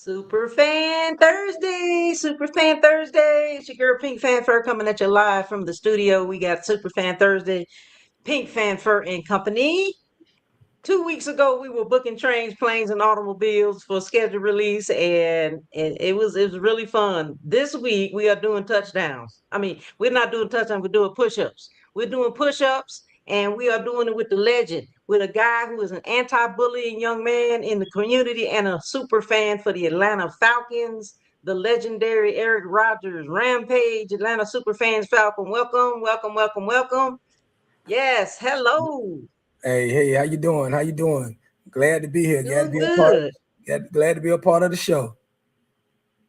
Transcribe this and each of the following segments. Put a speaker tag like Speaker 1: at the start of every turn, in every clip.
Speaker 1: Superfan Thursday, Superfan Thursday. It's your girl Pink Fanfur coming at you live from the studio. We got Superfan Thursday, Pink Fanfur and Company. 2 weeks ago, we were booking trains, planes, and automobiles for scheduled release, and it was really fun. This week, we are doing touchdowns. I mean, we're not doing touchdowns, we're doing push-ups. We're doing push-ups, and we are doing it with the legend, with a guy who is an anti-bullying young man in the community and a super fan for the Atlanta Falcons, the legendary Eric Rogers, Rampage, Atlanta Superfans Falcon. Welcome, welcome, welcome, welcome. Yes, hello.
Speaker 2: Hey, how you doing? How you doing? Glad to be here. Glad to
Speaker 1: Doing
Speaker 2: be a part.
Speaker 1: good.
Speaker 2: Glad to be a part of the show.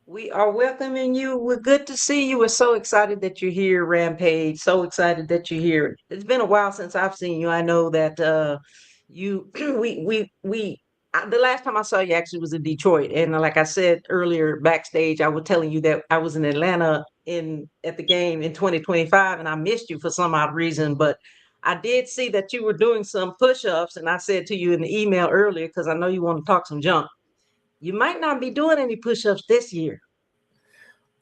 Speaker 1: We are welcoming you. We're good to see you. We're so excited that you're here, Rampage. So excited that you're here. It's been a while since I've seen you. I know that you the last time I saw you actually was in Detroit. And like I said earlier backstage, I was telling you that I was in Atlanta in at the game in 2025 and I missed you for some odd reason, but I did see that you were doing some push-ups and I said to you in the email earlier because I know you want to talk some junk. You might not be doing any push-ups this year.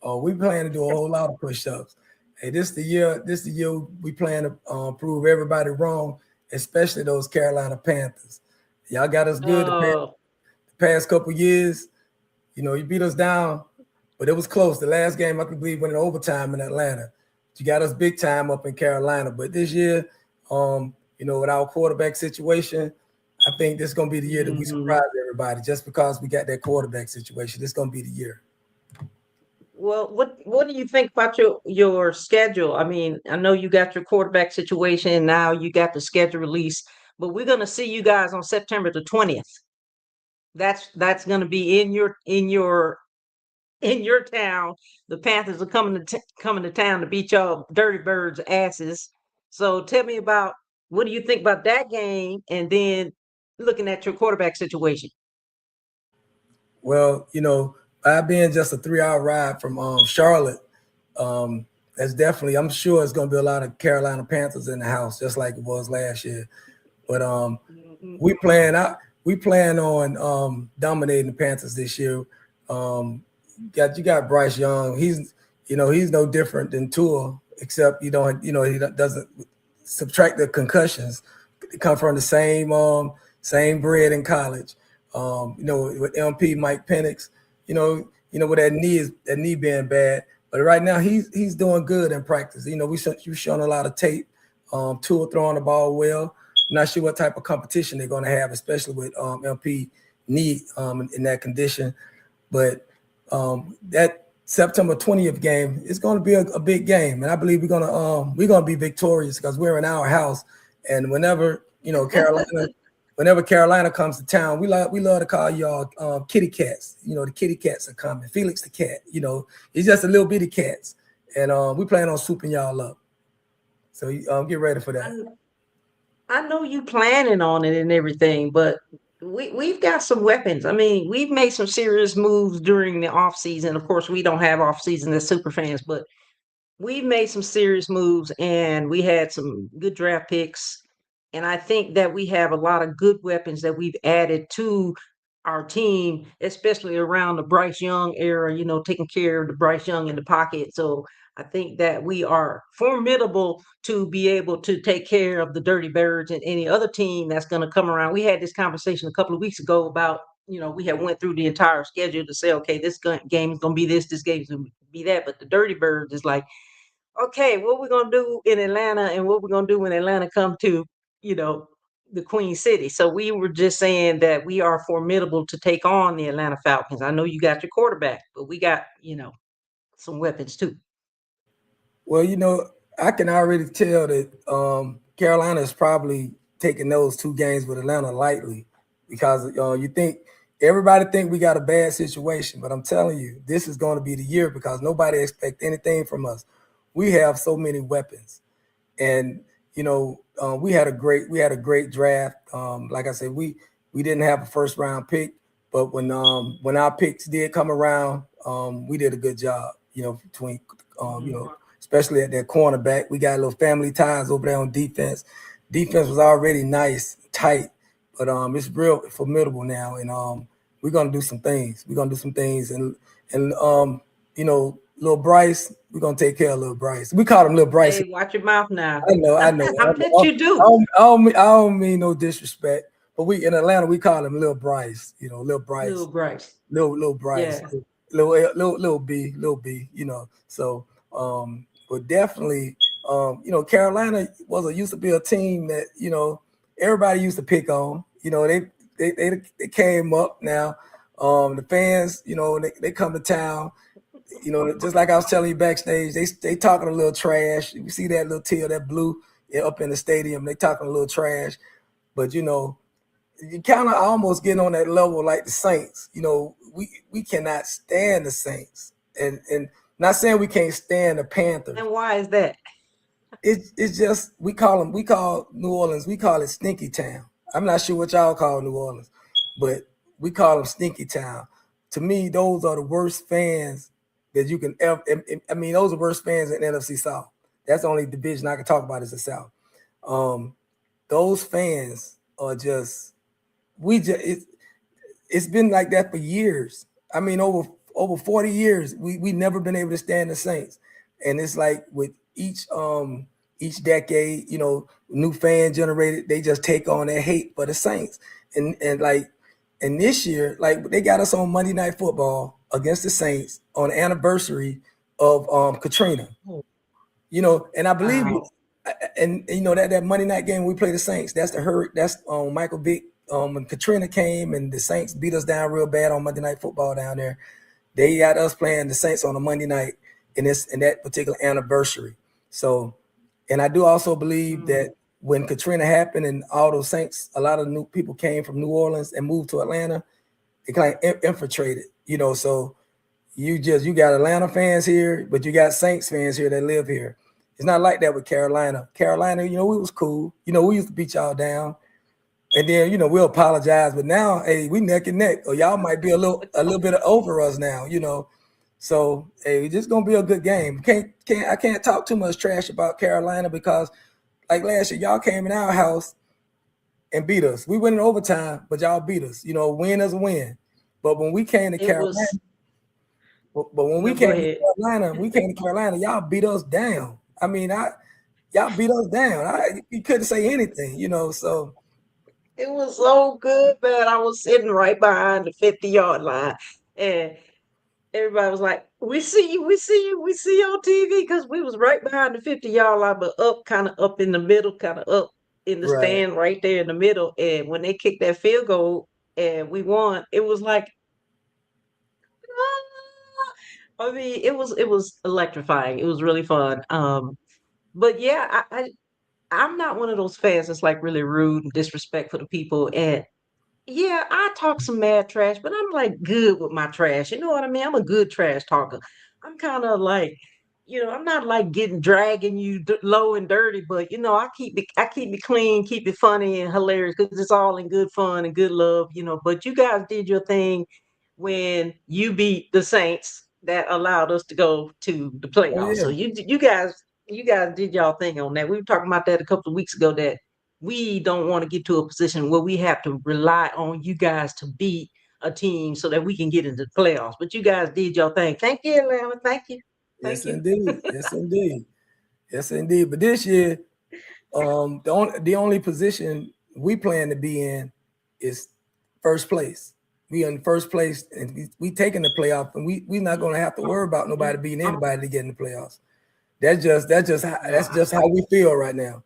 Speaker 2: Oh, we plan to do a whole lot of push-ups. Hey, this the year. This the year we plan to prove everybody wrong, especially those Carolina Panthers. Y'all got us good
Speaker 1: Oh,
Speaker 2: the past couple years. You know, you beat us down, but it was close. The last game I can believe went in overtime in Atlanta. You got us big time up in Carolina, but this year, with our quarterback situation, I think this is gonna be the year that we
Speaker 1: mhm.
Speaker 2: surprise everybody. Just because we got that quarterback situation, this is gonna be the year.
Speaker 1: Well, what do you think about your schedule? I mean, I know you got your quarterback situation now. You got the schedule release, but we're gonna see you guys on September the 20th. That's gonna be in your town. The Panthers are coming to town to beat y'all Dirty Birds asses. So tell me about what do you think about that game, and then looking at your quarterback situation.
Speaker 2: Well, by being just a 3 hour ride from Charlotte, that's definitely. I'm sure it's going to be a lot of Carolina Panthers in the house, just like it was last year. But
Speaker 1: Mhm.
Speaker 2: we plan out. We plan on dominating the Panthers this year. You got Bryce Young. He's no different than Tua, except he doesn't subtract the concussions. They come from the same bread in college. With MP Mike Penix, with that knee being bad. But right now he's doing good in practice. We've shown a lot of tape. Tua throwing the ball well. I'm not sure what type of competition they're going to have, especially with MP knee in that condition. But that September 20th game is going to be a big game, and I believe we're gonna be victorious because we're in our house. And whenever Carolina comes to town, we love to call y'all kitty cats. The kitty cats are coming. Felix the cat. He's just a little bitty cats, and we plan on swooping y'all up. So get ready for
Speaker 1: I,
Speaker 2: that.
Speaker 1: kn- I know you planning on it and everything, but we've got some weapons. I mean, we've made some serious moves during the off season. Of course, we don't have off season as super fans, but we've made some serious moves and we had some good draft picks. And I think that we have a lot of good weapons that we've added to our team, especially around the Bryce Young era, taking care of the Bryce Young in the pocket. So I think that we are formidable to be able to take care of the Dirty Birds and any other team that's going to come around. We had this conversation a couple of weeks ago about, we had went through the entire schedule to say, okay, game is going to be this game is going to be that. But the Dirty Birds is like, okay, what we're gonna do in Atlanta and what we're gonna do when Atlanta come to, you know, the Queen City. So we were just saying that we are formidable to take on the Atlanta Falcons. I know you got your quarterback, but we got, some weapons too.
Speaker 2: Well, I can already tell that Carolina is probably taking those two games with Atlanta lightly because you think everybody think we got a bad situation, but I'm telling you, this is going to be the year because nobody expect anything from us. We have so many weapons, and we had a great draft. Like I said, we didn't have a first round pick, but when our picks did come around, we did a good job. Between
Speaker 1: Mhm.
Speaker 2: especially at that cornerback, we got a little family ties over there on defense. Defense was already nice, tight, but it's real formidable now, and we're gonna do some things. We're gonna do some things, and little Bryce, we're gonna take care of little Bryce. We call him little Bryce.
Speaker 1: Hey, watch your mouth now.
Speaker 2: I know, I know.
Speaker 1: I
Speaker 2: I,
Speaker 1: bet
Speaker 2: know.
Speaker 1: you do.
Speaker 2: I don't mean no disrespect, but we in Atlanta we call him little Bryce. Little
Speaker 1: Little
Speaker 2: Bryce,
Speaker 1: Bryce.
Speaker 2: little Bryce,
Speaker 1: Yeah.
Speaker 2: little B. So but definitely, Carolina used to be a team that everybody used to pick on. They came up now. The fans, they come to town. Just like I was telling you backstage, they talking a little trash. You see that little teal, that blue up in the stadium. They talking a little trash, but you kind of almost get on that level like the Saints. We cannot stand the Saints, and not saying we can't stand the Panthers.
Speaker 1: And why is that?
Speaker 2: It's just we call New Orleans, we call it Stinky Town. I'm not sure what y'all call New Orleans, but we call them Stinky Town. To me, those are the worst fans that you can ever. I mean, those are worst fans in NFC South. That's the only division I can talk about is the South. Um, those fans are just we just it's been like that for years. I mean, over 40 years, we never been able to stand the Saints. And it's like with each decade, new fan generated, they just take on that hate for the Saints. And this year, like they got us on Monday Night Football against the Saints on the anniversary of Katrina.
Speaker 1: Oh,
Speaker 2: And I believe,
Speaker 1: wow.
Speaker 2: that Monday night game we play the Saints. That's Michael Vick. When Katrina came and the Saints beat us down real bad on Monday Night Football down there, they got us playing the Saints on a Monday night in that particular anniversary. So, and I do also believe
Speaker 1: Mm.
Speaker 2: that when Katrina happened and all those Saints, a lot of new people came from New Orleans and moved to Atlanta. It kind of infiltrated, So you got Atlanta fans here, but you got Saints fans here that live here. It's not like that with Carolina. Carolina, we was cool. We used to beat y'all down, and then we'll apologize. But now, hey, we neck and neck, or y'all might be a little bit over us now. So hey, it's just gonna be a good game. I can't talk too much trash about Carolina because like last year, y'all came in our house and beat us. We went in overtime, but y'all beat us. Win is a win. But when we came to
Speaker 1: It
Speaker 2: Carolina.
Speaker 1: was,
Speaker 2: But when we
Speaker 1: no, go
Speaker 2: came to
Speaker 1: ahead.
Speaker 2: Carolina, y'all beat us down. I mean, y'all beat us down. You couldn't say anything. So
Speaker 1: It was so good, man. I was sitting right behind the 50-yard line. And everybody was like, "We see you, we see you, we see you on TV," because we was right behind the 50-yard line, but up kind of up in the middle, kind of up in the
Speaker 2: right.
Speaker 1: stand right there in the middle. And when they kicked that field goal and we won, it was like, I mean, it was electrifying. It was really fun. But yeah, I'm not one of those fans that's like really rude and disrespectful to people. And yeah, I talk some mad trash, but I'm like good with my trash. You know what I mean? I'm a good trash talker. I'm kind of like, I'm not like getting dragging you low and dirty, but I keep it clean, keep it funny and hilarious because it's all in good fun and good love. But you guys did your thing when you beat the Saints that allowed us to go to the
Speaker 2: Oh
Speaker 1: playoffs. So
Speaker 2: yeah.
Speaker 1: you guys did y'all thing on that. We were talking about that a couple of weeks ago that we don't want to get to a position where we have to rely on you guys to beat a team so that we can get into the playoffs. But you guys did your thing. Thank you, Atlanta. Thank you. Thank
Speaker 2: Yes,
Speaker 1: you.
Speaker 2: indeed. Yes, indeed. Yes, indeed. But this year, the only position we plan to be in is first place. We in first place, and we taking the playoff, and we're not going to have to worry about nobody beating anybody to get in the playoffs. That's just how we feel right now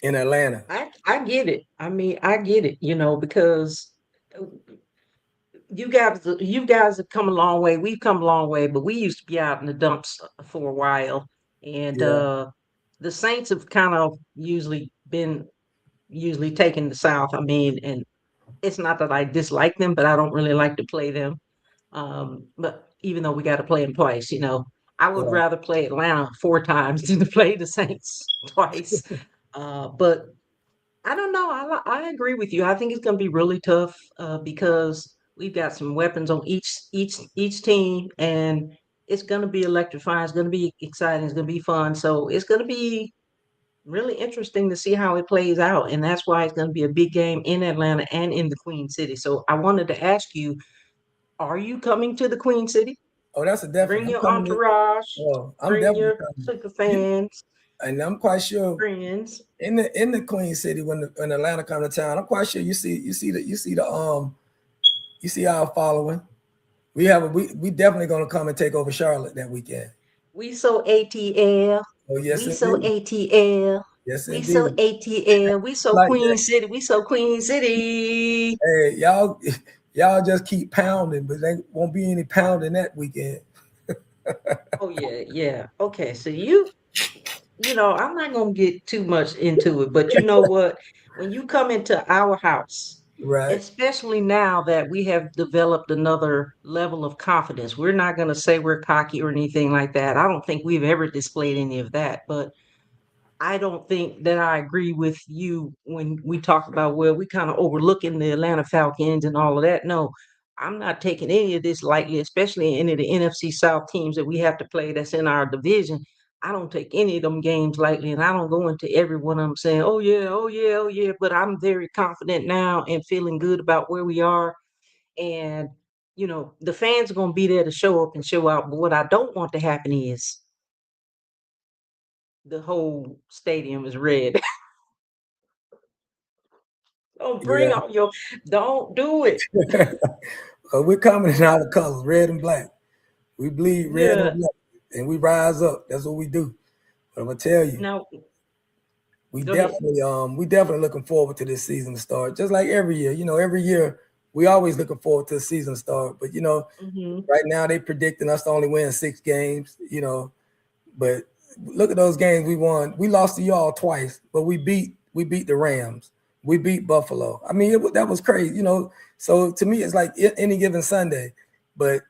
Speaker 2: in Atlanta.
Speaker 1: I get it. I mean, I get it, because uh, you guys have come a long way. We've come a long way, but we used to be out in the dumps for a while. And
Speaker 2: Yeah,
Speaker 1: the Saints have kind of usually taking the South. I mean, and it's not that I dislike them, but I don't really like to play them. But even though we got to play them twice, I would
Speaker 2: right.
Speaker 1: rather play Atlanta 4 times than to play the Saints twice. But I don't know. I agree with you. I think it's going to be really tough because we've got some weapons on each team, and it's going to be electrifying. It's going to be exciting. It's going to be fun. So it's going to be. Really interesting to see how it plays out. And that's why it's going to be a big game in Atlanta and in the Queen City. So I wanted to ask you, are you coming to the Queen City?
Speaker 2: Oh, that's a definite.
Speaker 1: Bring
Speaker 2: I'm
Speaker 1: your
Speaker 2: coming to.
Speaker 1: entourage,
Speaker 2: Oh, I'm
Speaker 1: bring
Speaker 2: definitely
Speaker 1: your
Speaker 2: coming.
Speaker 1: super
Speaker 2: You
Speaker 1: fans,
Speaker 2: and I'm quite sure
Speaker 1: friends.
Speaker 2: in the Queen City when Atlanta come to town, I'm quite sure you see our following. We definitely gonna come and take over Charlotte that weekend.
Speaker 1: We so ATL.
Speaker 2: Oh yes
Speaker 1: We so
Speaker 2: indeed.
Speaker 1: ATL.
Speaker 2: Yes
Speaker 1: We so
Speaker 2: indeed.
Speaker 1: ATL. We so
Speaker 2: Like
Speaker 1: Queen
Speaker 2: that.
Speaker 1: City. We so Queen City.
Speaker 2: Hey, y'all just keep pounding, but there won't be any pounding that weekend.
Speaker 1: Oh yeah, yeah. Okay, so I'm not gonna get too much into it, but you know what? When you come into our house,
Speaker 2: Right.
Speaker 1: especially now that we have developed another level of confidence, we're not gonna say we're cocky or anything like that. I don't think we've ever displayed any of that, but I don't think that I agree with you when we talk about, well, we kind of overlooking the Atlanta Falcons and all of that. No, I'm not taking any of this lightly, especially any of the NFC South teams that we have to play that's in our division. I don't take any of them games lightly, and I don't go into every one of them saying, oh, yeah, oh, yeah, oh, yeah. But I'm very confident now and feeling good about where we are. And, the fans are going to be there to show up and show out. But what I don't want to happen is the whole stadium is red. Don't bring
Speaker 2: Yeah.
Speaker 1: all your, don't do it.
Speaker 2: We're coming in our colors, red and black. We bleed red and
Speaker 1: Yeah.
Speaker 2: black, and we rise up. That's what we do. But I'm gonna tell you,
Speaker 1: Now,
Speaker 2: we
Speaker 1: go ahead.
Speaker 2: definitely looking forward to this season to start. Just like every year, every year we always looking forward to the season start. But
Speaker 1: Hmm.
Speaker 2: right now they predicting us to only win 6 games. But look at those games we won. We lost to y'all twice, but we beat the Rams. We beat Buffalo. I mean, that was crazy. So to me, it's like any given Sunday. But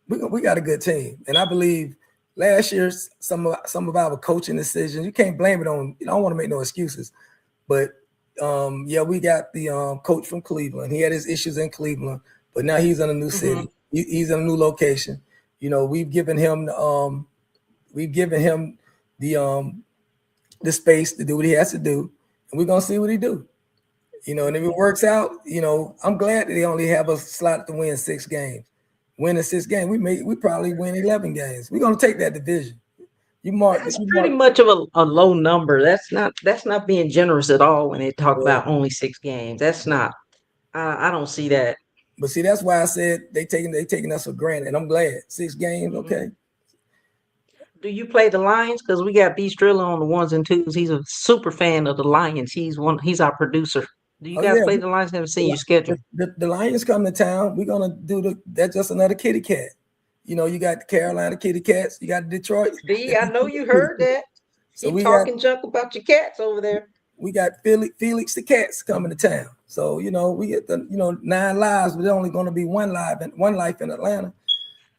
Speaker 2: we got a good team, and I believe last year some of our coaching decisions. You can't blame it on. I don't want to make no excuses, but yeah, we got the coach from Cleveland. He had his issues in Cleveland, but now he's in a new
Speaker 1: Hmm.
Speaker 2: city. He's in a new location. We've given him the space to do what he has to do, and we're gonna see what he do. And if it works out, I'm glad that they only have us slot to win 6 games. Winning 6 games, we probably win 11 games. We're gonna take that division. You mark,
Speaker 1: That's
Speaker 2: you
Speaker 1: pretty
Speaker 2: mark.
Speaker 1: much of a low number. That's not being generous at all when they talk
Speaker 2: Yeah.
Speaker 1: about only 6 games. That's not. I don't see that.
Speaker 2: But see, that's why I said they taking us for granted, and I'm glad. 6 games,
Speaker 1: Hmm.
Speaker 2: okay.
Speaker 1: Do you play the Lions? Because we got B Strilla on the ones and twos. He's a super fan of the Lions. He's our producer. Do you
Speaker 2: Oh
Speaker 1: guys
Speaker 2: yeah,
Speaker 1: play the Lions? Haven't seen your
Speaker 2: the,
Speaker 1: schedule.
Speaker 2: the, the Lions come to town. We're gonna do that's just another kitty cat. You got the Carolina kitty cats. You got Detroit.
Speaker 1: See,
Speaker 2: The
Speaker 1: I know
Speaker 2: Detroit
Speaker 1: you
Speaker 2: kitty
Speaker 1: heard
Speaker 2: cats.
Speaker 1: that.
Speaker 2: So
Speaker 1: He
Speaker 2: we got
Speaker 1: talking junk about your cats over there.
Speaker 2: we got Felix the Cats coming to town. So we get the 9 lives, but there's only going to be one life in Atlanta.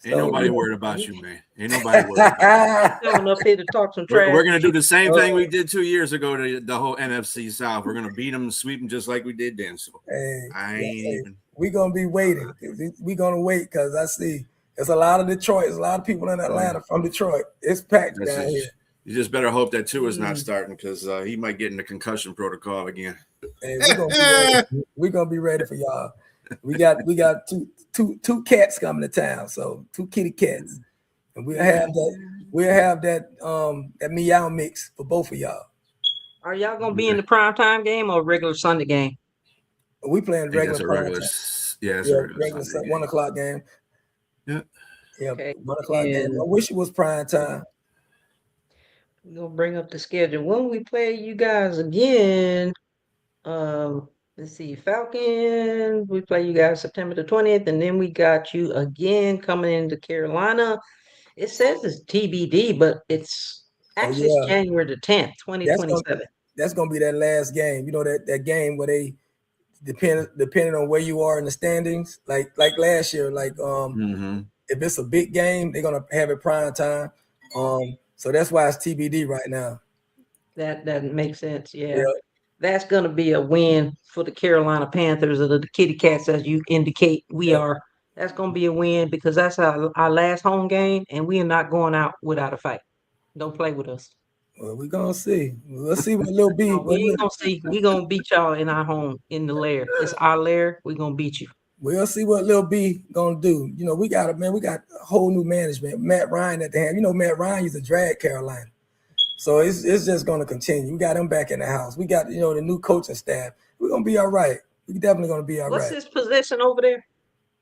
Speaker 3: Ain't
Speaker 2: So
Speaker 3: nobody worried about you, man. Ain't nobody worried about you.
Speaker 1: He's coming up here to talk some
Speaker 3: We're
Speaker 1: trash.
Speaker 3: going to do the same thing
Speaker 2: uh,
Speaker 3: we did 2 years ago to the whole NFC South. We're going to beat them and sweep them just like we did then. So
Speaker 2: hey,
Speaker 3: I ain't
Speaker 2: hey,
Speaker 3: even.
Speaker 2: we're gonna be waiting. We're gonna wait because I see there's a lot of Detroit. There's a lot of people in Atlanta from Detroit. It's packed
Speaker 3: That's
Speaker 2: down here.
Speaker 3: just, you just better hope that Tua is not
Speaker 1: Mm.
Speaker 3: starting because he might get in the concussion protocol again.
Speaker 2: Hey, we're gonna be ready. We're gonna be ready for y'all. We got two cats coming to town. So 2 kitty cats. And we'll have that meow mix for both of y'all.
Speaker 1: Are y'all gonna be in the prime time game or regular Sunday game?
Speaker 2: We
Speaker 3: I
Speaker 2: playing
Speaker 3: think
Speaker 2: regular
Speaker 3: that's a
Speaker 2: prime
Speaker 3: regular.
Speaker 2: time.
Speaker 3: Yeah, it's a
Speaker 2: Yeah,
Speaker 3: regular
Speaker 2: regular
Speaker 3: Sunday
Speaker 2: 1 o'clock game.
Speaker 3: game.
Speaker 2: Yeah,
Speaker 1: Okay,
Speaker 2: 1 o'clock game.
Speaker 1: and
Speaker 2: I wish it was prime time.
Speaker 1: we're gonna bring up the schedule. When we play you guys again, let's see, Falcons, we play you guys September the 20th, and then we got you again coming into Carolina. It says it's TBD, but
Speaker 2: Oh
Speaker 1: actually it's
Speaker 2: yeah,
Speaker 1: January the 10th,
Speaker 2: that's gonna
Speaker 1: 2027.
Speaker 2: that's gonna be that last game. That game where they depending on where you are in the standings. Like last year,
Speaker 3: Mm-hmm.
Speaker 2: if it's a big game, they're gonna have it prime time. So that's why it's TBD right now.
Speaker 1: That makes sense.
Speaker 2: Yeah,
Speaker 1: Yeah. That's going to be a win for the Carolina Panthers or the Kitty Cats, as you indicate we
Speaker 2: yeah.
Speaker 1: are. That's going to be a win because that's our last home game, and we are not going out without a fight. Don't play with us.
Speaker 2: Well, we're gonna see. We'll see what Lil B.
Speaker 1: No, we
Speaker 2: What
Speaker 1: ain't
Speaker 2: Lil,
Speaker 1: gonna see. We gonna beat y'all in our home in the lair. It's our lair. We gonna beat you.
Speaker 2: we'll see what Lil B gonna do. You know, we got a whole new management. Matt Ryan at the hand. You know, Matt Ryan used to drag Carolina. So it's just gonna continue. We got him back in the house. We got, you know, the new coaching staff. We're gonna be all right. We're definitely gonna be all
Speaker 1: What's
Speaker 2: right.
Speaker 1: his position over there?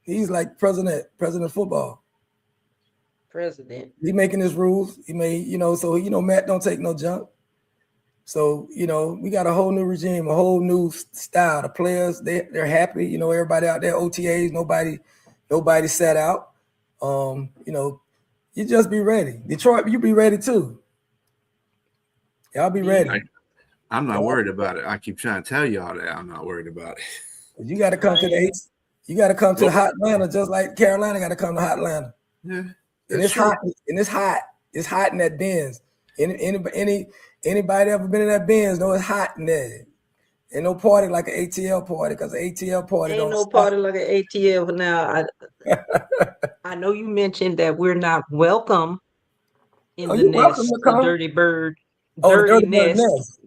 Speaker 2: He's like president of football.
Speaker 1: President.
Speaker 2: He making his rules. He made, you know, so you know, Matt don't take no junk. So, you know, we got a whole new regime, a whole new style. The players, they're happy. You know, everybody out there, OTAs, nobody sat out. You know, you just be ready. Detroit, you be ready too. Y'all be ready.
Speaker 3: I'm not worried about it. I keep trying to tell y'all that I'm not worried about it.
Speaker 2: You got to come to the eights. You got to come to hot Atlanta, just like Carolina got to come to hot Atlanta.
Speaker 3: Yeah,
Speaker 2: and it's hot. And it's hot. It's hot in that Benz. Anybody ever been in that Benz know it's hot in there. Ain't no party like an ATL party, because the ATL party
Speaker 1: Ain't
Speaker 2: don't
Speaker 1: no
Speaker 2: stop.
Speaker 1: party like an ATL now. I know you mentioned that we're not welcome in the
Speaker 2: you're welcome
Speaker 1: nest,
Speaker 2: to
Speaker 1: the
Speaker 2: come.
Speaker 1: dirty bird,
Speaker 2: Oh, the
Speaker 1: dirty
Speaker 2: dirty bird
Speaker 1: nest.
Speaker 2: nest.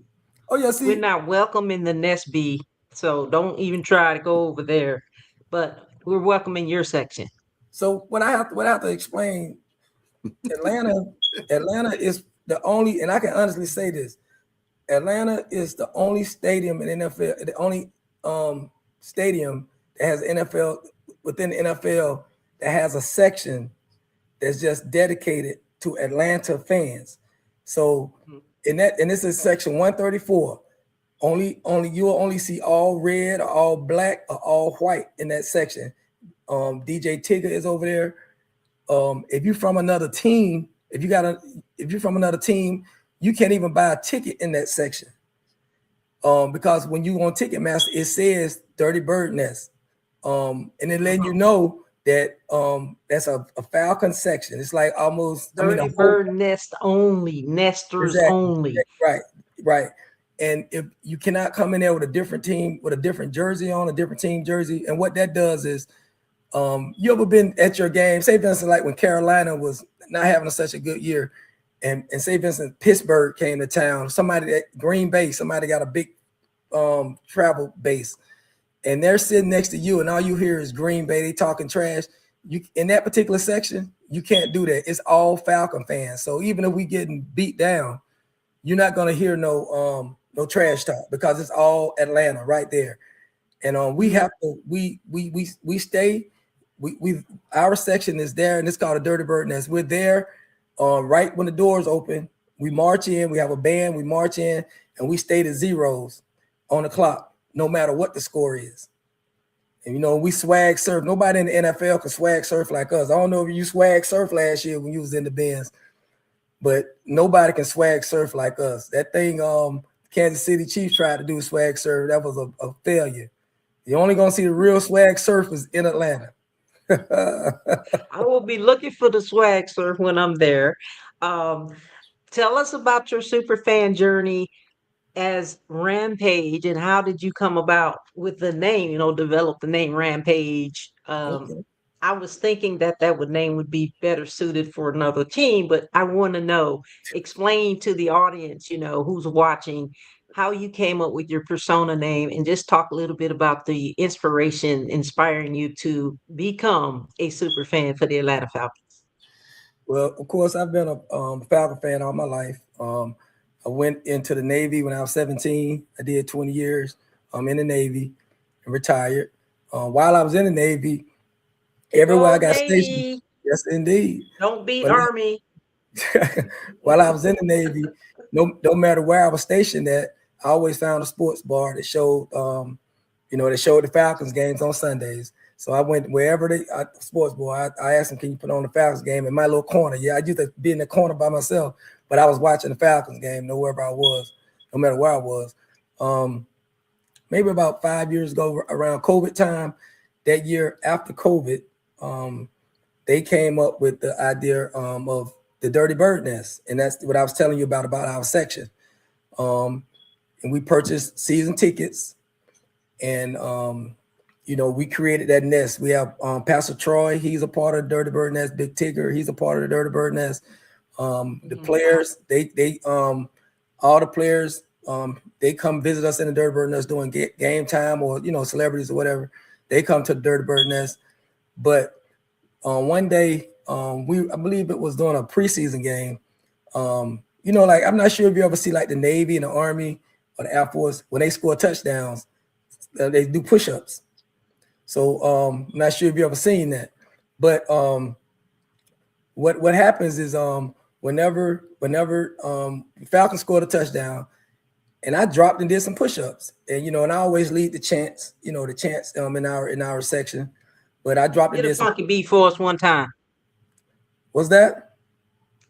Speaker 2: Oh yeah, see.
Speaker 1: We're not welcome in the nest B, so don't even try to go over there. But we're welcome in your section.
Speaker 2: So what I have to explain, Atlanta is the only, and I can honestly say this, Atlanta is the only stadium in NFL, the only stadium that has NFL within the NFL that has a section that's just dedicated to Atlanta fans. So and this is section 134. Only you will only see all red or all black or all white in that section. DJ Tigger is over there. If you're from another team, if you're from another team, you can't even buy a ticket in that section. Because when you on Ticketmaster, it says Dirty Bird Nest. And it letting you know that that's a Falcon section. It's like almost
Speaker 1: Dirty bird nest only, nesters
Speaker 2: exactly,
Speaker 1: only.
Speaker 2: right. And if you cannot come in there with a different team, with a different jersey on, a different team jersey, and what that does is, you ever been at your game? Say, Vincent, like when Carolina was not having such a good year, and say, Vincent, Pittsburgh came to town. Somebody at Green Bay, somebody got a big travel base, and they're sitting next to you, and all you hear is Green Bay. They talking trash. You in that particular section, you can't do that. It's all Falcon fans. So even if we getting beat down, you're not gonna hear no trash talk, because it's all Atlanta right there. And we have to we stay. We our section is there, and it's called a Dirty Bird Nest. We're there right when the doors open. We march in. We have a band. We march in, and we stay to zeros on the clock, no matter what the score is. And you know, we swag surf. Nobody in the NFL can swag surf like us. I don't know if you swag surf last year when you was in the Benz, but nobody can swag surf like us. That thing Kansas City Chiefs tried to do swag surf. That was a failure. You're only gonna see the real swag surfers in Atlanta.
Speaker 1: I will be looking for the swag surf when I'm there. Tell us about your super fan journey as Rampage, and how did you come about with the name, develop the name Rampage?
Speaker 2: Okay.
Speaker 1: I was thinking that name would be better suited for another team, but I want to know, explain to the audience, who's watching, how you came up with your persona name, and just talk a little bit about the inspiration inspiring you to become a super fan for the Atlanta Falcons.
Speaker 2: Well, of course, I've been a Falcon fan all my life. I went into the Navy when I was 17. I did 20 years in the Navy and retired. While I was in the Navy, everywhere I got stationed. Yes, indeed.
Speaker 1: Don't beat Army.
Speaker 2: While I was in the Navy, no matter where I was stationed at, I always found a sports bar that showed, they showed the Falcons games on Sundays. So I went wherever sports bar. I asked them, "Can you put on the Falcons game in my little corner?" Yeah, I used to be in the corner by myself, but I was watching the Falcons game, no matter where I was. Maybe about 5 years ago, around COVID time, that year after COVID, they came up with the idea of the Dirty Bird Nest, and that's what I was telling you about our section. And we purchased season tickets, and we created that nest. We have Pastor Troy, he's a part of the Dirty Bird Nest. Big Tigger, he's a part of the Dirty Bird Nest. The players, they all the players, they come visit us in the Dirty Bird Nest during game time, or celebrities or whatever. They come to the Dirty Bird Nest. But one day, I believe it was during a preseason game. Like, I'm not sure if you ever see like the Navy and the Army or the Air Force, when they score touchdowns, they do push-ups. So I'm not sure if you ever seen that. But what happens is whenever Falcons scored a touchdown, and I dropped and did some push-ups, and and I always lead the chants, in our section. But I dropped and
Speaker 1: Hit a
Speaker 2: did some.
Speaker 1: funky beat for us one time.
Speaker 2: What's that?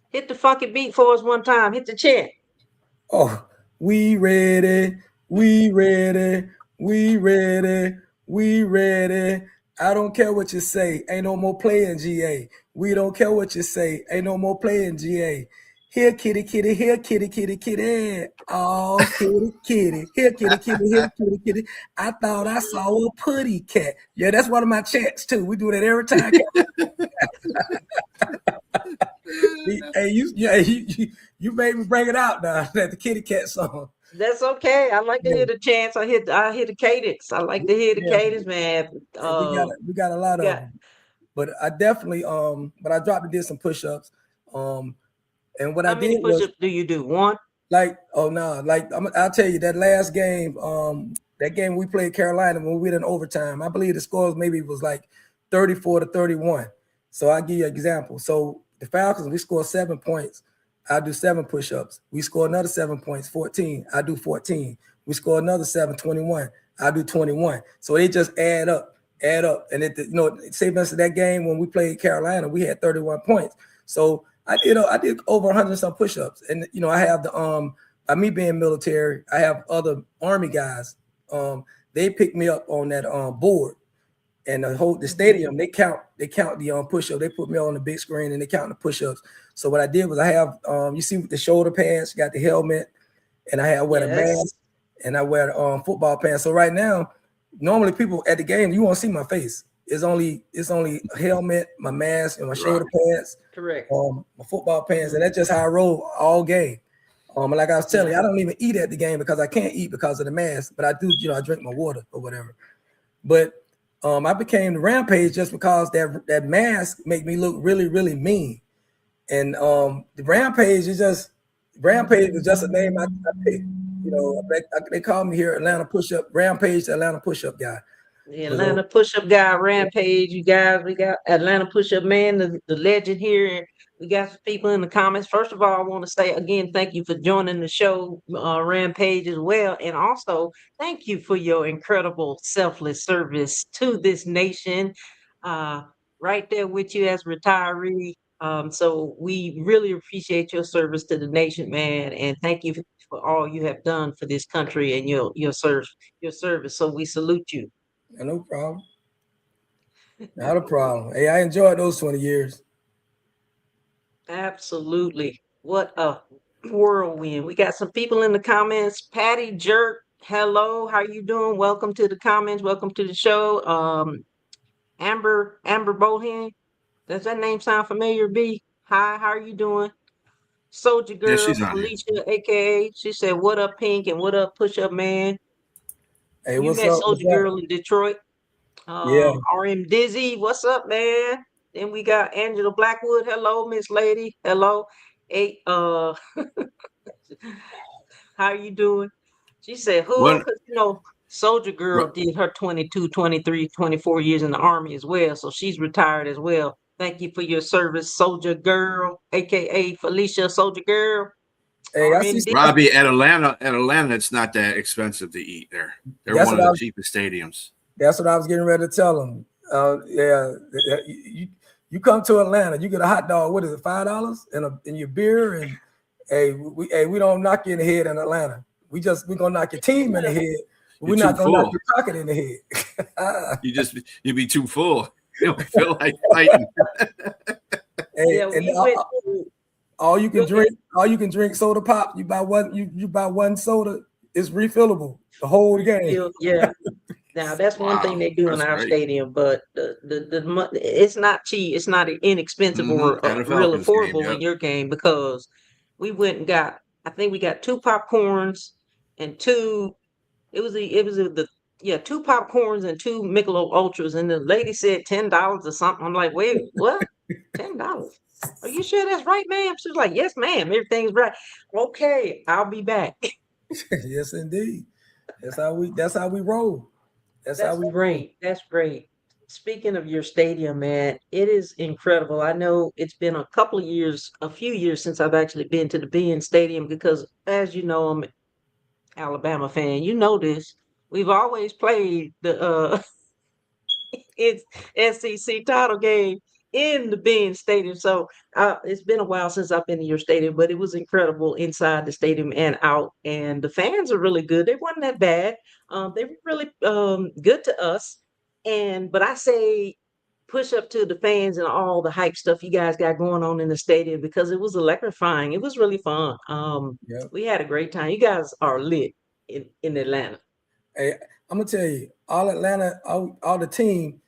Speaker 1: Hit the funky beat for us one time. Hit the chant.
Speaker 2: Oh, we ready, we ready, we ready, we ready. I don't care what you say, ain't no more playing GA. We don't care what you say, ain't no more playing GA. Here, kitty, kitty, here, kitty, kitty, kitty. Oh, kitty, kitty, here, kitty, kitty, here, kitty, kitty. I thought I saw a putty cat. Yeah, that's one of my chants too. We do that every time. Hey, you made me bring it out now. That the kitty cat song.
Speaker 1: That's okay. I like to hear the chants. I hear the cadence. I like to hear the cadence, man.
Speaker 2: We got a lot of them. But I definitely but I dropped and did some push-ups. And what
Speaker 1: How
Speaker 2: I did
Speaker 1: many push-ups do you do? One?
Speaker 2: Like, oh no, like I'll tell you that last game, that game we played Carolina when we went in overtime. I believe the scores maybe was like 34-31. So I'll give you an example. So the Falcons, we scored 7 points. I do 7 push-ups. We score another 7 points, 14. I do 14. We score another 7, 21. I do 21. So they just add up. And say for that game when we played Carolina, we had 31 points. So I did over 100 some push-ups. And I have by me being military, I have other Army guys. They pick me up on that board. And the stadium, they count the push-up. They put me on the big screen and they count the push-ups. So what I did was I have you see the shoulder pads, got the helmet, and I wear the mask, and I wear the football pants. So right now, normally people at the game, you won't see my face. It's only a helmet, my mask, and my shoulder pads.
Speaker 1: Correct.
Speaker 2: My football pants, and that's just how I roll all game. Like I was telling you, I don't even eat at the game because I can't eat because of the mask, but I do, I drink my water or whatever. But I became the Rampage just because that mask make me look really, really mean. And the Rampage is just a name I picked. They call me here Atlanta Push-Up Rampage, the Atlanta Push-Up guy.
Speaker 1: The Atlanta Push-Up guy, Rampage. You guys, we got Atlanta Push-Up man, the legend here. We got some people in the comments. First of all, I want to say again, thank you for joining the show, Rampage, as well. And also, thank you for your incredible selfless service to this nation. Right there with you as a retiree. So we really appreciate your service to the nation, man. And thank you for all you have done for this country and your service. So we salute you.
Speaker 2: No problem. Not a problem. Hey, I enjoyed those 20 years.
Speaker 1: Absolutely. What a whirlwind. We got some people in the comments. Patty Jerk, hello. How you doing? Welcome to the comments. Welcome to the show. Amber Bohan. Does that name sound familiar, B? Hi, how are you doing? Soldier Girl, Felicia, aka. She said, what up, Pink, and what up, Push Up Man?
Speaker 2: Hey,
Speaker 1: you
Speaker 2: what's
Speaker 1: met
Speaker 2: up?
Speaker 1: Soldier Girl in Detroit.
Speaker 2: Yeah.
Speaker 1: RM Dizzy, what's up, man? Then we got Angela Blackwood. Hello, Miss Lady. Hello. Hey, how you doing? She said, who? Because, Soldier Girl did her 22, 23, 24 years in the Army as well. So she's retired as well. Thank you for your service, Soldier Girl, aka Felicia Soldier Girl.
Speaker 2: Hey, I see
Speaker 3: Robbie, at Atlanta, it's not that expensive to eat there. They're one of the cheapest stadiums.
Speaker 2: That's what I was getting ready to tell them. You come to Atlanta, you get a hot dog. What is it, $5 and your beer? And we don't knock you in the head in Atlanta. We're gonna knock your team in the head. We're not gonna knock your pocket in the head.
Speaker 3: You'd be too full. You don't feel like fighting.
Speaker 2: All you can drink soda pop. You buy one soda, it's refillable the whole game.
Speaker 1: Yeah. Now that's one thing they do in our stadium, but the it's not cheap, it's not inexpensive or real affordable in your game, because we went and got I think we got 2 popcorns and two. Two popcorns and 2 Michelob Ultras, and the lady said $10 or something. I'm like, wait, what? $10? Are you sure that's right, ma'am? She's like, yes, ma'am. Everything's right. Okay, I'll be back.
Speaker 2: Yes, indeed. That's how we roll. That's how
Speaker 1: That's
Speaker 2: we roll.
Speaker 1: great. That's great. Speaking of your stadium, man, it is incredible. I know it's been a few years since I've actually been to the Ben Stadium because, as you know, I'm an Alabama fan. You know this. We've always played the its SEC title game in the Ben Stadium. So it's been a while since I've been to your stadium, but it was incredible inside the stadium and out. And the fans are really good. They weren't that bad. They were really good to us. But I say push up to the fans and all the hype stuff you guys got going on in the stadium because it was electrifying. It was really fun.
Speaker 2: Yep.
Speaker 1: We had a great time. You guys are lit in Atlanta.
Speaker 2: Hey, I'm gonna tell you, all Atlanta, all the team,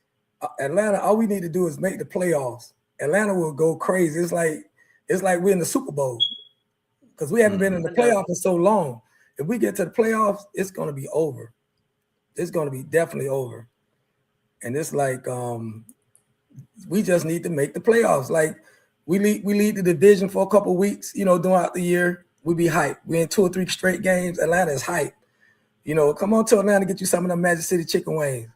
Speaker 2: Atlanta. All we need to do is make the playoffs. Atlanta will go crazy. It's like we're in the Super Bowl because we haven't been in the playoffs in so long. If we get to the playoffs, it's gonna be over. It's gonna be definitely over. And it's like we just need to make the playoffs. Like we lead the division for a couple of weeks. Throughout the year, we be hyped. We in 2 or 3 straight games. Atlanta is hyped. Come on to Atlanta, get you some of them Magic City chicken wings.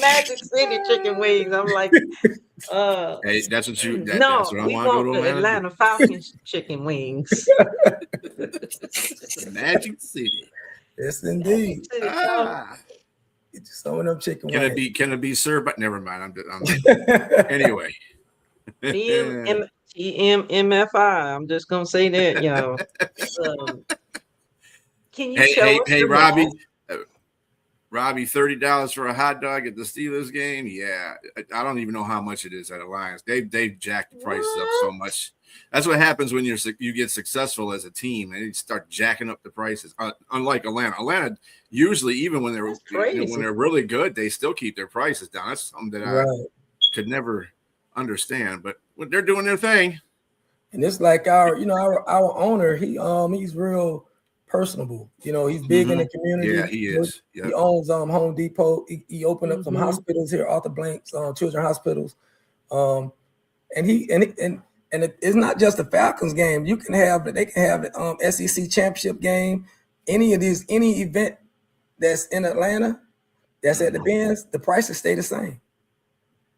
Speaker 1: Magic City chicken wings. I'm like,
Speaker 3: hey, that's what I
Speaker 1: we
Speaker 3: want to go
Speaker 1: want
Speaker 3: to
Speaker 1: the Atlanta Falcons chicken wings.
Speaker 3: Magic City.
Speaker 2: Yes, indeed.
Speaker 1: City,
Speaker 2: Get you some of them chicken
Speaker 3: Can
Speaker 2: wings.
Speaker 3: it be served? But never mind. Anyway.
Speaker 1: TMFI. I'm just gonna say that, y'all. Can you show us?
Speaker 3: Hey, Robbie. Robbie, $30 for a hot dog at the Steelers game. Yeah, I don't even know how much it is at Alliance. They've jacked the prices up so much. That's what happens when you get successful as a team, and you start jacking up the prices. Unlike Atlanta usually, even when they're really good, they still keep their prices down. That's something that I could never understand. But they're doing their thing.
Speaker 2: And it's like our owner. He's real personable. He's big in the community.
Speaker 3: Yeah, he is. Yep.
Speaker 2: He owns Home Depot. He opened up some hospitals here, Arthur Blanks children's hospitals. And it's not just the Falcons game. They can have the SEC championship game. Any event that's in Atlanta, that's at the Benz, the prices stay the same.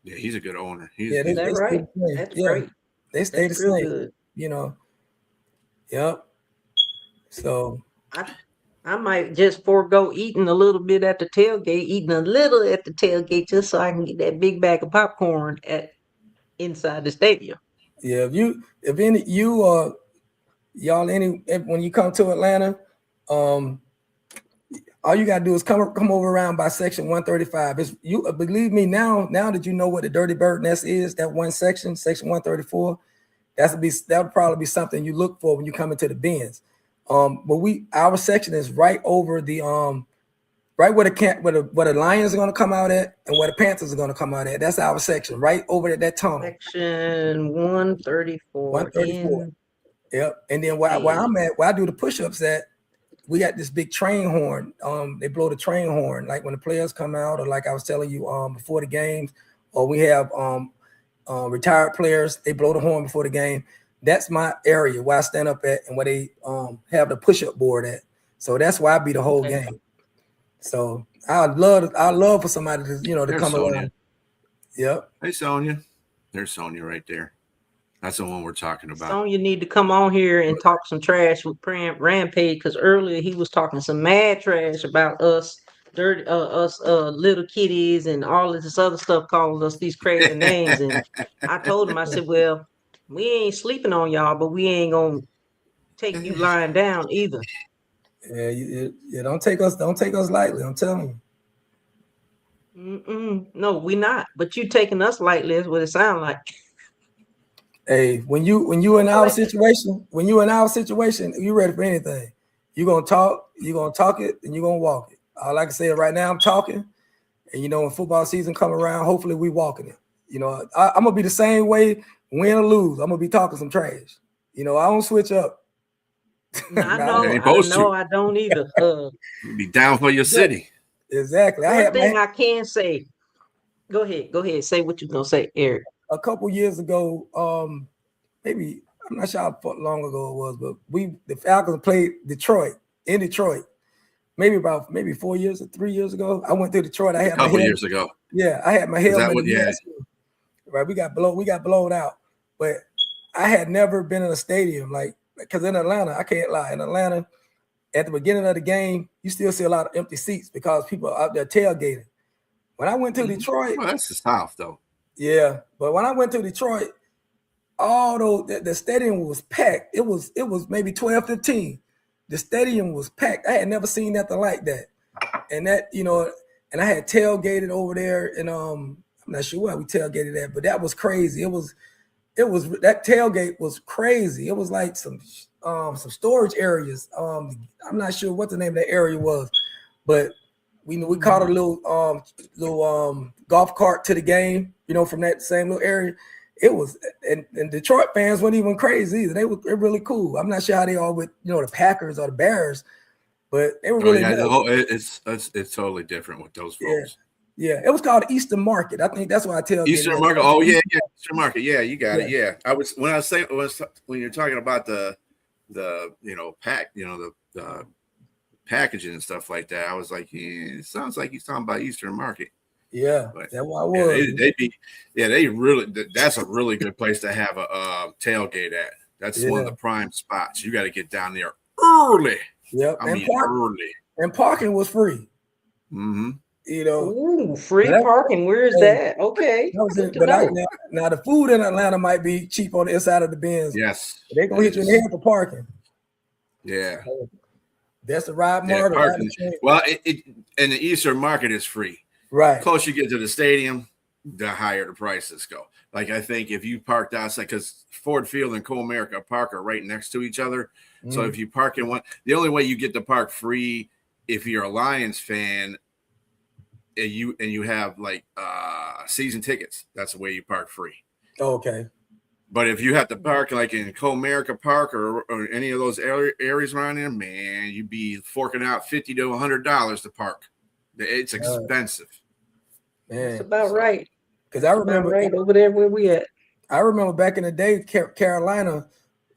Speaker 3: Yeah, he's a good owner.
Speaker 1: That's right. That's great.
Speaker 2: They stay the same. Good. Yep. So
Speaker 1: I might just forego eating a little bit at the tailgate, just so I can get that big bag of popcorn inside the stadium.
Speaker 2: Yeah, when you come to Atlanta, all you gotta do is come over around by section 135. Believe me, now that you know what the Dirty Bird Nest is, that one section 134, that'll probably be something you look for when you come into the Benz. But our section is right over the right where the Lions are gonna come out at and where the Panthers are gonna come out at. That's our section, right over at that tunnel.
Speaker 1: Section 134.
Speaker 2: 134. Yep. And then where I'm at, where I do the push-ups at, we got this big train horn. They blow the train horn, like when the players come out, or like I was telling you, before the games, or we have retired players, they blow the horn before the game. That's my area where I stand up at and where they have the push-up board at. So that's why I be the whole game. So I'd love for somebody to come along. Yep.
Speaker 3: Hey, Sonia. There's Sonia right there. That's the one we're talking about.
Speaker 1: Sonia need to come on here and talk some trash with Rampage, because earlier he was talking some mad trash about us little kitties and all of this other stuff, calling us these crazy names. And I told him, I said, well, we ain't sleeping on y'all, but we ain't gonna take you lying down either.
Speaker 2: Yeah, don't take us lightly. I'm telling
Speaker 1: you. No, we not. But you taking us lightly is what it sounds like.
Speaker 2: Hey, when you in our situation, you ready for anything. You're gonna talk it, and you're gonna walk it. All I can say right now, I'm talking, and when football season come around, hopefully we walking it. I'm gonna be the same way win or lose, I'm gonna be talking some trash. You know, I don't switch up.
Speaker 1: I
Speaker 2: I
Speaker 1: know,
Speaker 3: Ain't
Speaker 2: don't.
Speaker 3: supposed to.
Speaker 1: I don't either.
Speaker 3: You be down for your city.
Speaker 2: Exactly. I
Speaker 1: One
Speaker 2: had
Speaker 1: thing I can say. Go ahead. Say what you're gonna say, Eric.
Speaker 2: a couple years ago. Maybe I'm not sure how long ago it was, but the Falcons played Detroit in Detroit. Maybe 4 years or 3 years ago. I went to Detroit. I
Speaker 3: A
Speaker 2: had my
Speaker 3: couple
Speaker 2: helmet.
Speaker 3: years ago.
Speaker 2: Yeah, I had my
Speaker 3: Is that
Speaker 2: helmet.
Speaker 3: what? Yeah.
Speaker 2: Right. We got blown out. But I had never been in a stadium because in Atlanta, I can't lie. In Atlanta, at the beginning of the game, you still see a lot of empty seats because people are out there tailgating. When I went to Detroit,
Speaker 3: Well, that's the South, though.
Speaker 2: yeah. But when I went to Detroit, the stadium was packed. It was maybe 12, 15. The stadium was packed. I had never seen nothing like that. And that, and I had tailgated over there, and I'm not sure where we tailgated at, but that was crazy. It was that tailgate was crazy. It was like some storage areas. I'm not sure what the name of that area was, but we caught a little golf cart to the game, from that same little area. It was, and Detroit fans weren't even crazy either. They're really cool. I'm not sure how they are with the Packers or the Bears, but they were really nice.
Speaker 3: It's totally different with those folks.
Speaker 2: Yeah. It was called Eastern Market. I think that's why I tell
Speaker 3: Eastern Market. Oh yeah, Eastern Market. Yeah, you got it. Yeah, when you're talking about the packaging and stuff like that, I was like, yeah, it sounds like he's talking about Eastern Market.
Speaker 2: Yeah,
Speaker 3: but,
Speaker 2: that's what I was.
Speaker 3: That's a really good place to have a tailgate at. That's one of the prime spots. You got to get down there early.
Speaker 2: Yep,
Speaker 3: early.
Speaker 2: And parking was free.
Speaker 3: Mm-hmm.
Speaker 1: Ooh, free parking. Where is that? Okay.
Speaker 2: Now the food in Atlanta might be cheap on the inside of the bins.
Speaker 3: Yes.
Speaker 2: They're gonna hit you in the head for parking.
Speaker 3: Yeah.
Speaker 2: That's the ride market.
Speaker 3: Well, and the Eastern Market is free.
Speaker 2: Right.
Speaker 3: The closer you get to the stadium, the higher the prices go. Like, I think if you parked outside, because Ford Field and Co-America Park are right next to each other. So if you park in one, the only way you get to park free if you're a Lions fan and you have season tickets, that's the way you park free.
Speaker 2: Okay.
Speaker 3: But if you have to park like in Co-America Park or any of those areas around there, man, you'd be forking out $50 to $100 to park. It's expensive.
Speaker 2: Man,
Speaker 1: that's about right.
Speaker 2: Because I remember
Speaker 1: right over there where we at.
Speaker 2: I remember back in the day, Carolina,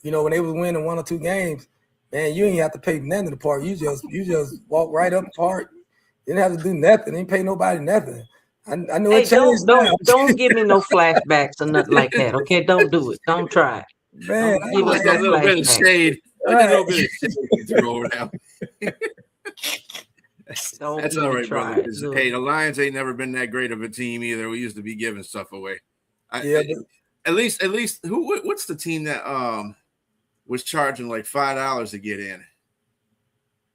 Speaker 2: when they was winning 1 or 2 games, man, you ain't have to pay nothing to park. You just walk right up and park. You didn't have to do nothing. You didn't pay nobody nothing. I know it changed.
Speaker 1: Don't give me no flashbacks or nothing like that. Okay, don't do it. Don't try it.
Speaker 2: Man,
Speaker 3: give us a little bit of shade.
Speaker 2: Right.
Speaker 3: A little bit of shade throw it out. That's all right, brother. Hey, the Lions ain't never been that great of a team either. We used to be giving stuff away. At least what's the team that was charging like $5 to get in?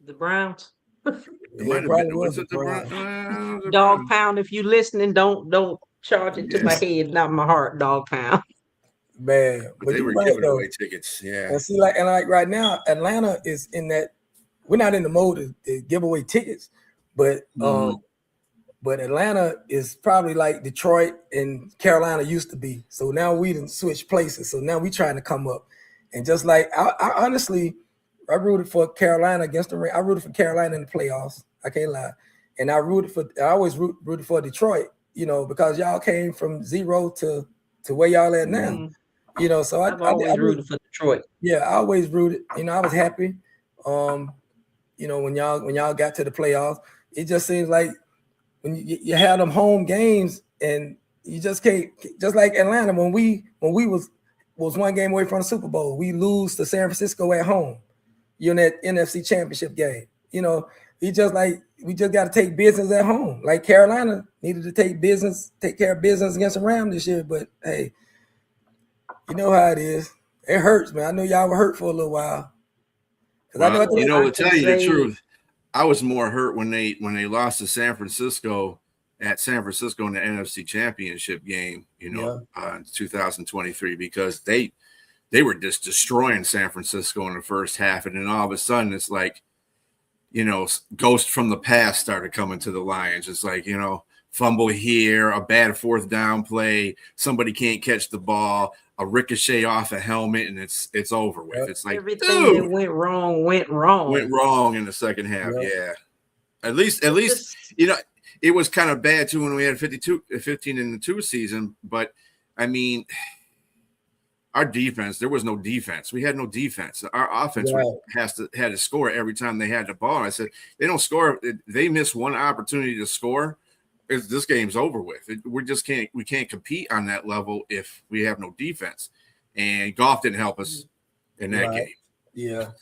Speaker 1: The Browns.
Speaker 3: It might have been. Was it the Browns?
Speaker 1: Dog Pound. If you listening, don't charge it to my head, not my heart. Dog Pound.
Speaker 2: Man,
Speaker 3: but they were giving away tickets. Yeah.
Speaker 2: And see, like right now, Atlanta is in that. We're not in the mode to give away tickets, but Atlanta is probably like Detroit and Carolina used to be. So now we didn't switch places. So now we trying to come up, and just like I honestly, I rooted for Carolina against the Rams. I rooted for Carolina in the playoffs. I can't lie, and I always rooted for Detroit. Because y'all came from 0 to where y'all at now. So
Speaker 1: I've always rooted for Detroit.
Speaker 2: Yeah, I always rooted. I was happy. When y'all got to the playoffs, it just seems like when you had them home games and you just can't, just like Atlanta, when we was 1 game away from the Super Bowl, we lose to San Francisco at home, in that NFC Championship game. We just got to take business at home. Like Carolina needed to take care of business against the Rams this year, but hey, you know how it is. It hurts, man. I know y'all were hurt for a little while.
Speaker 3: Well, to tell you the truth, I was more hurt when they lost to San Francisco in the NFC Championship game, in 2023, because they were just destroying San Francisco in the first half, and then all of a sudden it's like, ghosts from the past started coming to the Lions. It's like, fumble here, a bad 4th down play, somebody can't catch the ball, a ricochet off a helmet and it's over with.
Speaker 2: Yep.
Speaker 3: It's like,
Speaker 1: Everything
Speaker 3: dude,
Speaker 1: that went wrong
Speaker 3: in the second half.
Speaker 2: Yep.
Speaker 3: Yeah. At least,
Speaker 1: Just,
Speaker 3: you know, it was kind of bad too when we had 15 in the 2 season. But I mean, our defense, there was no defense. We had no defense. Our offense
Speaker 2: Right.
Speaker 3: had to score every time they had the ball. I said, they don't score. They miss one opportunity to score. This game's over with. We can't compete on that level if we have no defense. And golf didn't help us in that game.
Speaker 2: Yeah.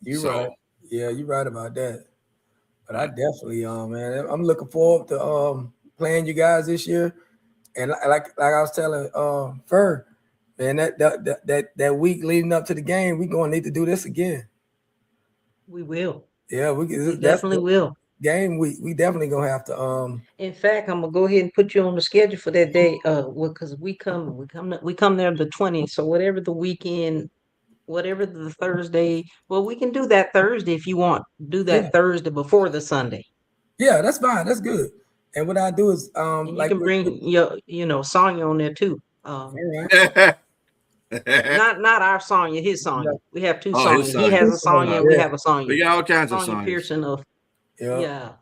Speaker 2: You're
Speaker 3: So,
Speaker 2: right. Yeah, you're right about that. But I definitely, man, I'm looking forward to playing you guys this year. And like I was telling Fur, man, that week leading up to the game, we're gonna need to do this again.
Speaker 1: we will.
Speaker 2: Yeah,
Speaker 1: We
Speaker 2: that's
Speaker 1: definitely will.
Speaker 2: game week. We definitely gonna have to
Speaker 1: In fact, I'm gonna go ahead and put you on the schedule for that day. Because we come there the 20th. So whatever the weekend, whatever the Thursday, well, we can do that Thursday if you want. Do that Thursday before the Sunday.
Speaker 2: Yeah, that's fine. That's good. And what I do is
Speaker 1: And you
Speaker 2: like
Speaker 1: can bring your Sonya on there too.
Speaker 2: all right.
Speaker 1: Not our Sonya, his Sonya. We have two
Speaker 3: Oh, his
Speaker 1: Sonyas. He
Speaker 3: Sonya.
Speaker 1: has a Sonya, and we
Speaker 2: Yeah.
Speaker 1: have a Sonya.
Speaker 3: we got all kinds of
Speaker 1: Sonya
Speaker 3: songs.
Speaker 1: Pearson of yeah.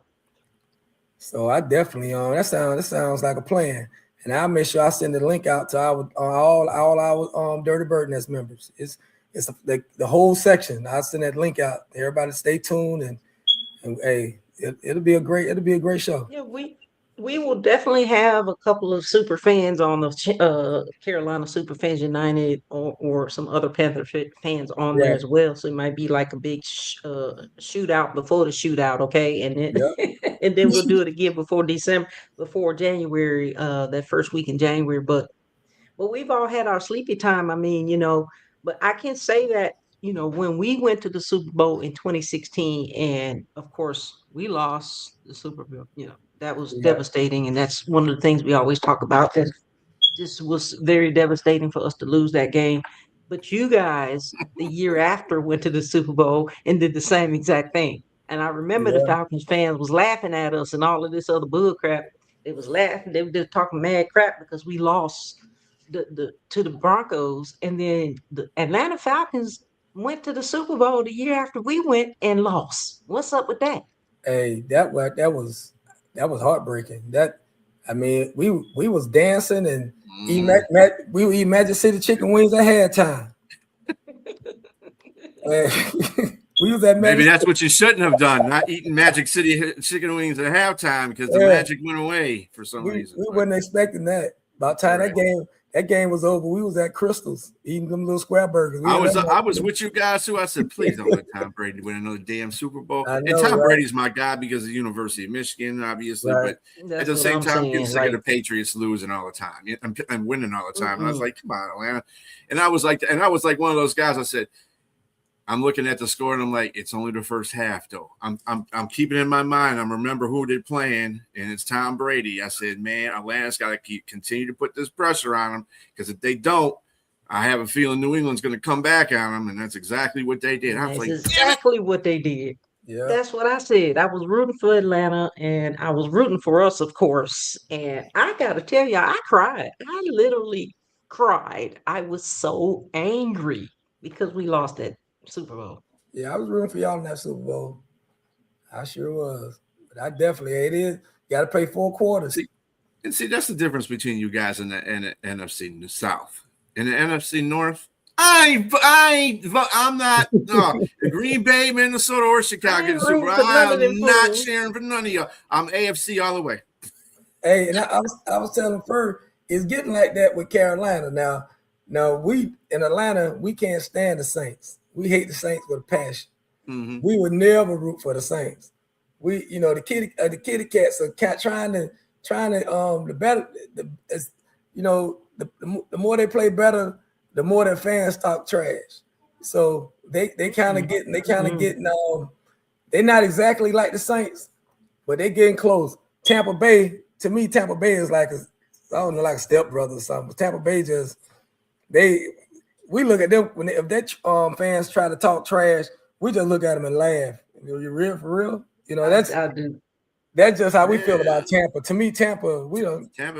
Speaker 2: So I definitely that sounds like a plan. And I'll make sure I send the link out to all our Dirty Bird Nest members. It's the whole section. I'll send that link out. Everybody stay tuned and hey, it'll be a great show.
Speaker 1: Yeah, we will definitely have a couple of super fans on the Carolina Super Fans United or some other Panther fans on there
Speaker 2: Right.
Speaker 1: as well. So it might be like a big shootout before the shootout, okay? And then
Speaker 2: Yep.
Speaker 1: and then we'll do it again before January, that first week in January. But we've all had our sleepy time. I mean, but I can say that, when we went to the Super Bowl in 2016, and of course we lost the Super Bowl, that was
Speaker 2: Yeah.
Speaker 1: devastating. And that's one of the things we always talk about. That this was very devastating for us to lose that game. But you guys, the year after, went to the Super Bowl and did the same exact thing. And I remember the
Speaker 2: Yeah.
Speaker 1: Falcons fans was laughing at us and all of this other bull crap. They was laughing. They were just talking mad crap because we lost to the Broncos, and then the Atlanta Falcons went to the Super Bowl the year after we went and lost. What's up with that?
Speaker 2: Hey, that was heartbreaking. I mean, we was dancing and we were eating Magic City chicken wings at halftime. We was at
Speaker 3: Maybe that's what you shouldn't have done, not eating Magic City chicken wings at halftime because the magic went away for some reason.
Speaker 2: We wasn't expecting that. By the time that game was over, we was at Crystal's eating them little square burgers.
Speaker 3: I was with you guys too. I said, please don't let Tom Brady win another damn Super Bowl.
Speaker 2: I know,
Speaker 3: and Tom
Speaker 2: right?
Speaker 3: Brady's my guy because of the University of Michigan, obviously.
Speaker 2: Right.
Speaker 3: But at the same time, I'm getting sick of the Patriots losing all the time. I'm winning all the time. And I was like, come on, Atlanta. And I was like one of those guys. I said, I'm looking at the score and I'm like, it's only the first half, though. I'm keeping it in my mind. I'm remember who they're playing, and it's Tom Brady. I said, man, Atlanta's got to continue to put this pressure on them because if they don't, I have a feeling New England's going to come back on them, and that's exactly what they did. I was like,
Speaker 1: exactly what they did.
Speaker 2: Yeah,
Speaker 1: that's what I said. I was rooting for Atlanta, and I was rooting for us, of course. And I got to tell you, I cried. I literally cried. I was so angry because we lost that Super Bowl.
Speaker 2: Yeah, I was rooting for y'all in that Super Bowl. I sure was. But I definitely you got to play 4 quarters.
Speaker 3: See, that's the difference between you guys and the NFC South. In the NFC North, I'm not Green Bay, Minnesota, or Chicago Super Bowl. I'm not cheering for none of y'all. I'm AFC all the way.
Speaker 2: Hey, and I was telling Fur, it's getting like that with Carolina now. Now we in Atlanta, we can't stand the Saints. We hate the Saints with a passion.
Speaker 3: Mm-hmm.
Speaker 2: We would never root for the Saints. We, the kitty cats are trying to the better. The more they play better, the more their fans talk trash. So they kind of getting they're not exactly like the Saints, but they're getting close. Tampa Bay, to me, Tampa Bay is like like a stepbrother or something. But Tampa Bay we look at them if their fans try to talk trash, we just look at them and laugh. You real for real?
Speaker 1: I do.
Speaker 2: That's just how we feel about Tampa. To me, Tampa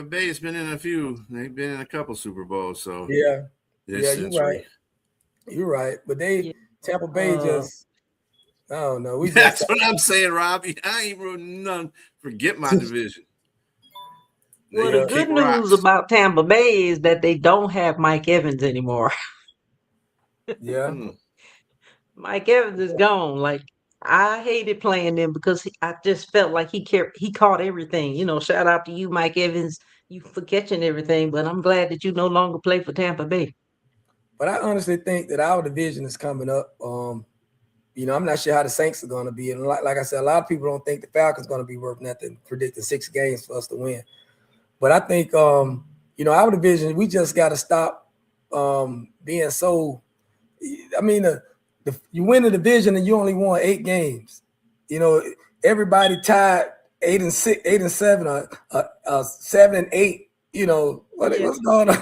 Speaker 2: Bay has been in a few. They've been in a couple Super Bowls. So yeah. Yeah, you're right. You're right. But
Speaker 1: Yeah.
Speaker 2: Tampa Bay just, I don't know. We
Speaker 3: That's
Speaker 2: just
Speaker 3: what I'm saying, Robbie. I ain't rooting none. Forget my division.
Speaker 1: Well,
Speaker 3: They
Speaker 1: the
Speaker 3: kick
Speaker 1: good news
Speaker 3: rocks.
Speaker 1: about Tampa Bay is that they don't have Mike Evans anymore.
Speaker 2: yeah.
Speaker 1: Mike Evans is gone. Like I hated playing them because I just felt like he caught everything. You know, shout out to you, Mike Evans, you for catching everything. But I'm glad that you no longer play for Tampa Bay.
Speaker 2: But I honestly think that our division is coming up. I'm not sure how the Saints are going to be. And like I said, a lot of people don't think the Falcons are going to be worth nothing, predicting 6 games for us to win. But I think, our division, we just got to stop being so. I mean, you win the division and you only won 8 games. Everybody tied 8 and 6, 8 and 7, 7 and 8. What's going on?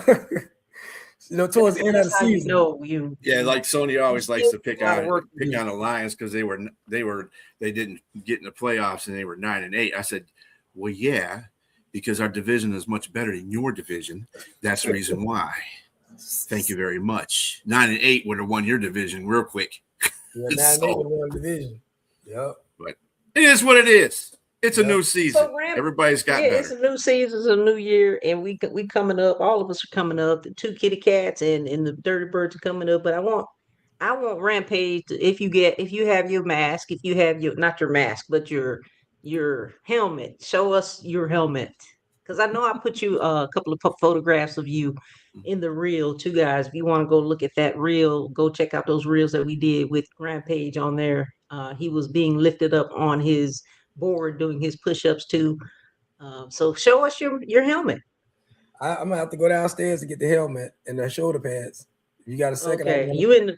Speaker 2: Towards the end of the season.
Speaker 3: Like Sony always likes to pick on the Lions because they didn't get in the playoffs and they were 9 and 8. I said, well, yeah, because our division is much better than your division. That's the reason why. Thank you very much. 9 and 8 would have won your division real quick.
Speaker 2: Yeah, 9 and 8 would have won division. Yep.
Speaker 3: But it is what it is. It's a new season. So everybody's got better.
Speaker 1: It's a new season, it's a new year, and we coming up. All of us are coming up. The 2 kitty cats and the Dirty Birds are coming up. But I want Rampage to, if you have your mask, if you have not your mask, but your helmet. Show us your helmet, because I know I put you a couple of photographs of you in the reel too, guys. If you want to go look at that reel, go check out those reels that we did with Rampage on there. He was being lifted up on his board doing his push-ups too. So show us your helmet.
Speaker 2: I'm gonna have to go downstairs to get the helmet and the shoulder pads. You got a second?
Speaker 1: Okay, you in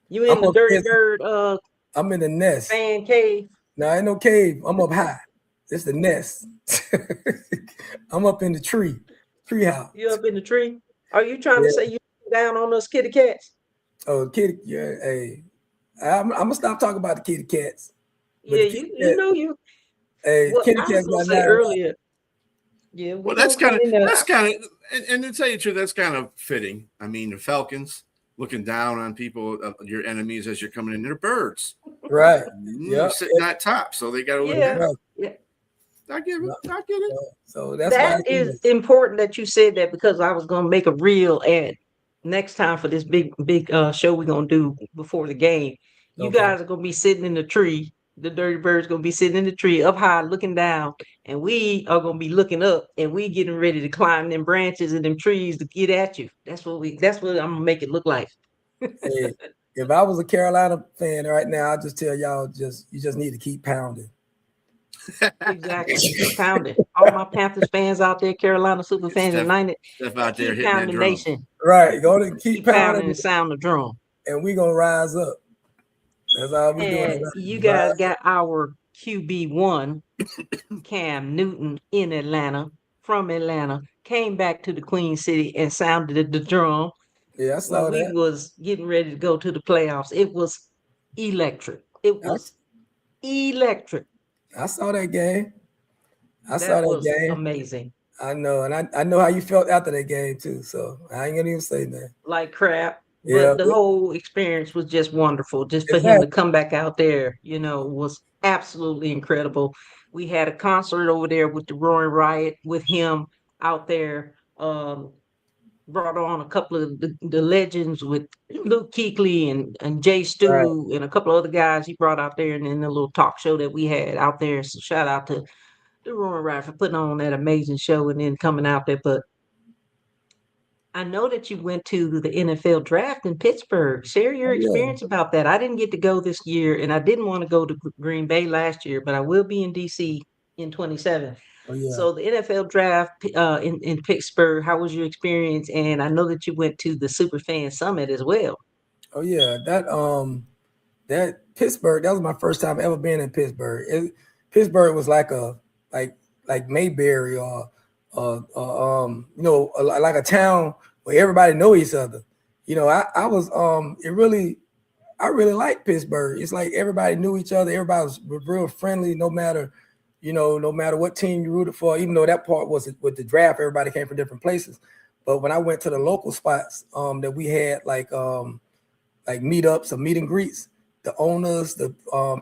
Speaker 1: the Dirty Bird?
Speaker 2: I'm in the nest.
Speaker 1: Fan cave.
Speaker 2: No, ain't no cave. I'm up high. It's the nest. I'm up in the tree house.
Speaker 1: You up in the tree? Are you trying to say you down on those kitty cats?
Speaker 2: Oh, kitty, yeah. Hey, I'm gonna stop talking about the kitty cats.
Speaker 1: Yeah, you.
Speaker 2: Hey,
Speaker 1: well,
Speaker 2: kitty
Speaker 1: I
Speaker 2: cats
Speaker 1: was gonna say earlier. Yeah,
Speaker 3: well, that's kind of, and to tell you the truth, that's kind of fitting. I mean, the Falcons looking down on people, your enemies as you're coming in, they're birds,
Speaker 2: right?
Speaker 3: Yeah, sitting at top, so they got to look down.
Speaker 1: Yeah.
Speaker 3: I get it.
Speaker 2: So that's
Speaker 1: that is important that you said that, because I was gonna make a reel ad next time for this big show we're gonna do before the game. You guys are gonna be sitting in the tree. The Dirty Bird's gonna be sitting in the tree up high looking down, and we are gonna be looking up, and we getting ready to climb them branches and them trees to get at you. That's what I'm gonna make it look like.
Speaker 2: Hey, if I was a Carolina fan right now, I'd just tell y'all you just need to keep pounding.
Speaker 1: Exactly. Keep pounding. All my Panthers fans out there, Carolina Superfan United.
Speaker 3: Steph out there
Speaker 1: keep
Speaker 3: hitting
Speaker 1: pounding
Speaker 3: that drum.
Speaker 1: Nation.
Speaker 2: Right. Go to keep
Speaker 1: pounding and sound the drum.
Speaker 2: And we're gonna rise up. That's all we're doing.
Speaker 1: You guys got our QB1, Cam Newton, in Atlanta, from Atlanta, came back to the Queen City and sounded the drum.
Speaker 2: Yeah, I saw that.
Speaker 1: We was getting ready to go to the playoffs. It was electric. It was electric.
Speaker 2: I saw that game. I saw that game.
Speaker 1: Amazing.
Speaker 2: I know, and I know how you felt after that game too. So I ain't gonna even say that.
Speaker 1: Like crap. But the whole experience was just wonderful. Just for him to come back out there, was absolutely incredible. We had a concert over there with the Roaring Riot with him out there. Brought on a couple of the legends with Luke Kuechly and Jay Stu and a couple of other guys he brought out there, and then the little talk show that we had out there. So shout out to the Roaring Riot for putting on that amazing show and then coming out there. But I know that you went to the NFL draft in Pittsburgh. Share your experience about that. I didn't get to go this year, and I didn't want to go to Green Bay last year, but I will be in DC in 27. So the NFL draft in Pittsburgh, how was your experience? And I know that you went to the Superfan Summit as well.
Speaker 2: Oh yeah, that Pittsburgh, that was my first time ever being in Pittsburgh. Pittsburgh was like Mayberry or like a town where everybody know each other. I really liked Pittsburgh. It's like everybody knew each other. Everybody was real friendly, no matter what team you rooted for, even though that part was with the draft, everybody came from different places. But when I went to the local spots, that we had like meetups or meet and greets, the owners, the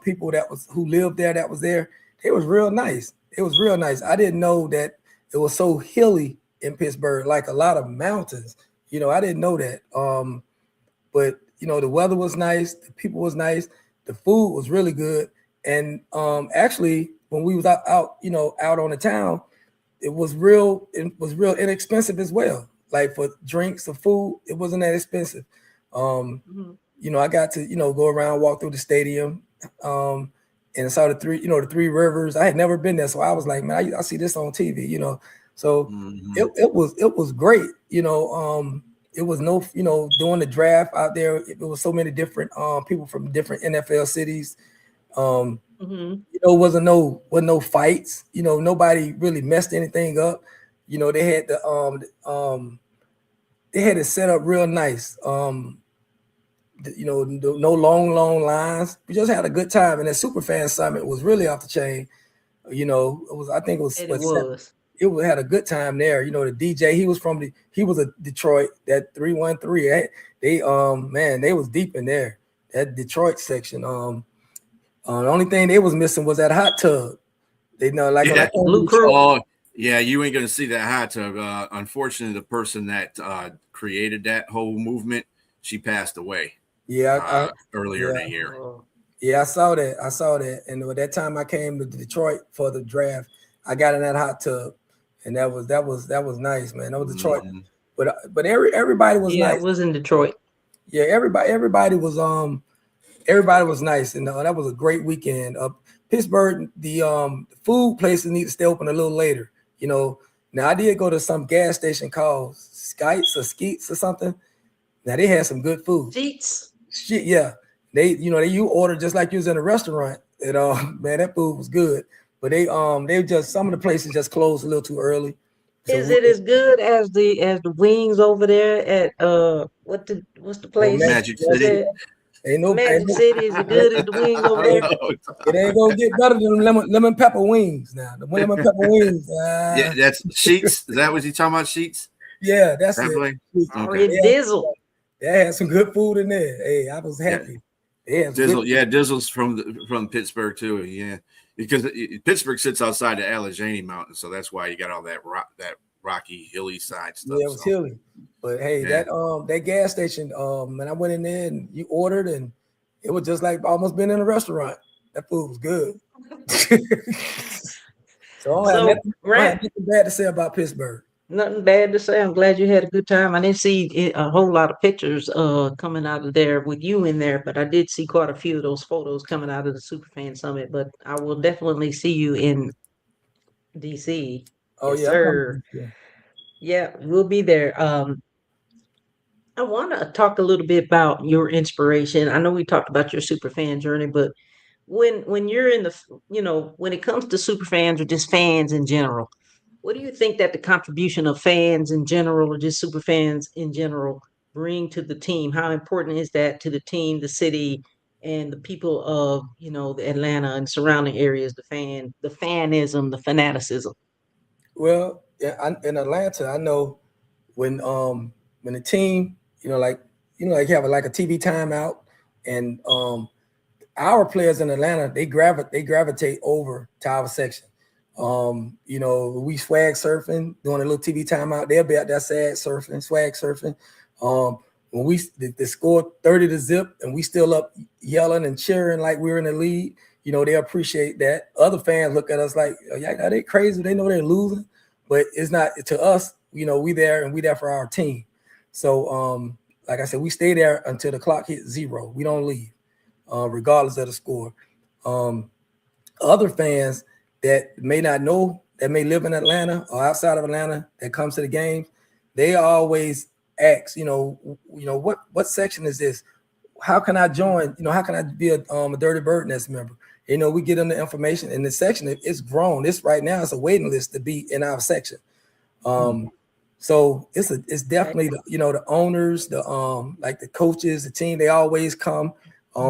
Speaker 2: people who lived there that was there, it was real nice. It was real nice. I didn't know that it was so hilly in Pittsburgh, like a lot of mountains. I didn't know that. But the weather was nice, the people was nice, the food was really good, and actually when we was out on the town, it was real inexpensive as well. Like for drinks or food, it wasn't that expensive. I got to go around, walk through the stadium, and saw the three rivers. I had never been there, so I was like, man, I see this on TV. So it was great. It was doing the draft out there. It was so many different people from different NFL cities. Wasn't no fights. Nobody really messed anything up. They had they had it set up real nice. No long lines. We just had a good time, and that Superfan Summit was really off the chain. It was. I think it was. It had a good time there. The DJ, he was a Detroit, that 313. They was deep in there. That Detroit section. The only thing they was missing was that hot tub. They
Speaker 3: Blue Crew. Oh, yeah, you ain't gonna see that hot tub. Unfortunately, the person that created that whole movement, she passed away.
Speaker 2: Yeah,
Speaker 3: earlier in the year.
Speaker 2: Yeah, I saw that. And at that time I came to Detroit for the draft, I got in that hot tub, and that was nice, man. That was Detroit, but everybody was nice.
Speaker 1: Yeah, it was in Detroit.
Speaker 2: Yeah, everybody was nice, and that was a great weekend. Pittsburgh, the food places need to stay open a little later. Now I did go to some gas station called Skites or Skeets or something. Now they had some good food.
Speaker 1: Seats.
Speaker 2: Shit, yeah. You order just like you was in a restaurant. And man, that food was good. But they just, some of the places just closed a little too early.
Speaker 1: So is it as good as the wings over there at what's the place?
Speaker 3: Magic City.
Speaker 1: Magic City is as good as the wings over there.
Speaker 2: It ain't gonna get better than lemon pepper wings now. The lemon pepper wings.
Speaker 3: Yeah, that's Sheets. Is that what you talking about? Sheets?
Speaker 2: Yeah, that's it.
Speaker 3: Okay.
Speaker 1: Dizzle.
Speaker 2: They had some good food in there. Hey, I was happy.
Speaker 3: Yeah, Dizzle's from Pittsburgh too. Yeah, because Pittsburgh sits outside the Allegheny Mountains, so that's why you got all that rocky, hilly side stuff.
Speaker 2: Yeah, it was hilly. But hey, that gas station, and I went in there and you ordered, and it was just like almost being in a restaurant. That food was good. So I don't have nothing bad to say about Pittsburgh.
Speaker 1: Nothing bad to say. I'm glad you had a good time. I didn't see a whole lot of pictures coming out of there with you in there, but I did see quite a few of those photos coming out of the Superfan Summit. But I will definitely see you in DC.
Speaker 2: Oh,
Speaker 1: yes,
Speaker 2: yeah,
Speaker 1: sir. Yeah, we'll be there. I want to talk a little bit about your inspiration. I know we talked about your Superfan journey, but when you're in when it comes to Superfans or just fans in general, what do you think that the contribution of fans in general or just super fans in general bring to the team? How important is that to the team, the city, and the people of, the Atlanta and surrounding areas, the fanism, the fanaticism?
Speaker 2: Well, in Atlanta, I know when the team, you have a TV timeout, and our players in Atlanta, they gravitate over to our section. We swag surfing, doing a little TV timeout. They'll be out there swag surfing. When they scored 30 to zip and we still up yelling and cheering like we're in the lead, they appreciate that. Other fans look at us like, are they crazy? They know they're losing, but it's not to us. We there and we there for our team. So, like I said, we stay there until the clock hits 0. We don't leave, regardless of the score. Other fans that may not know, that may live in Atlanta or outside of Atlanta, that comes to the games, they always ask, what section is this? How can I join? How can I be a Dirty Bird Nest member? We get them the information, and the section it's grown. It's right now it's a waiting list to be in our section. So it's definitely the owners, like the coaches, the team. They always come.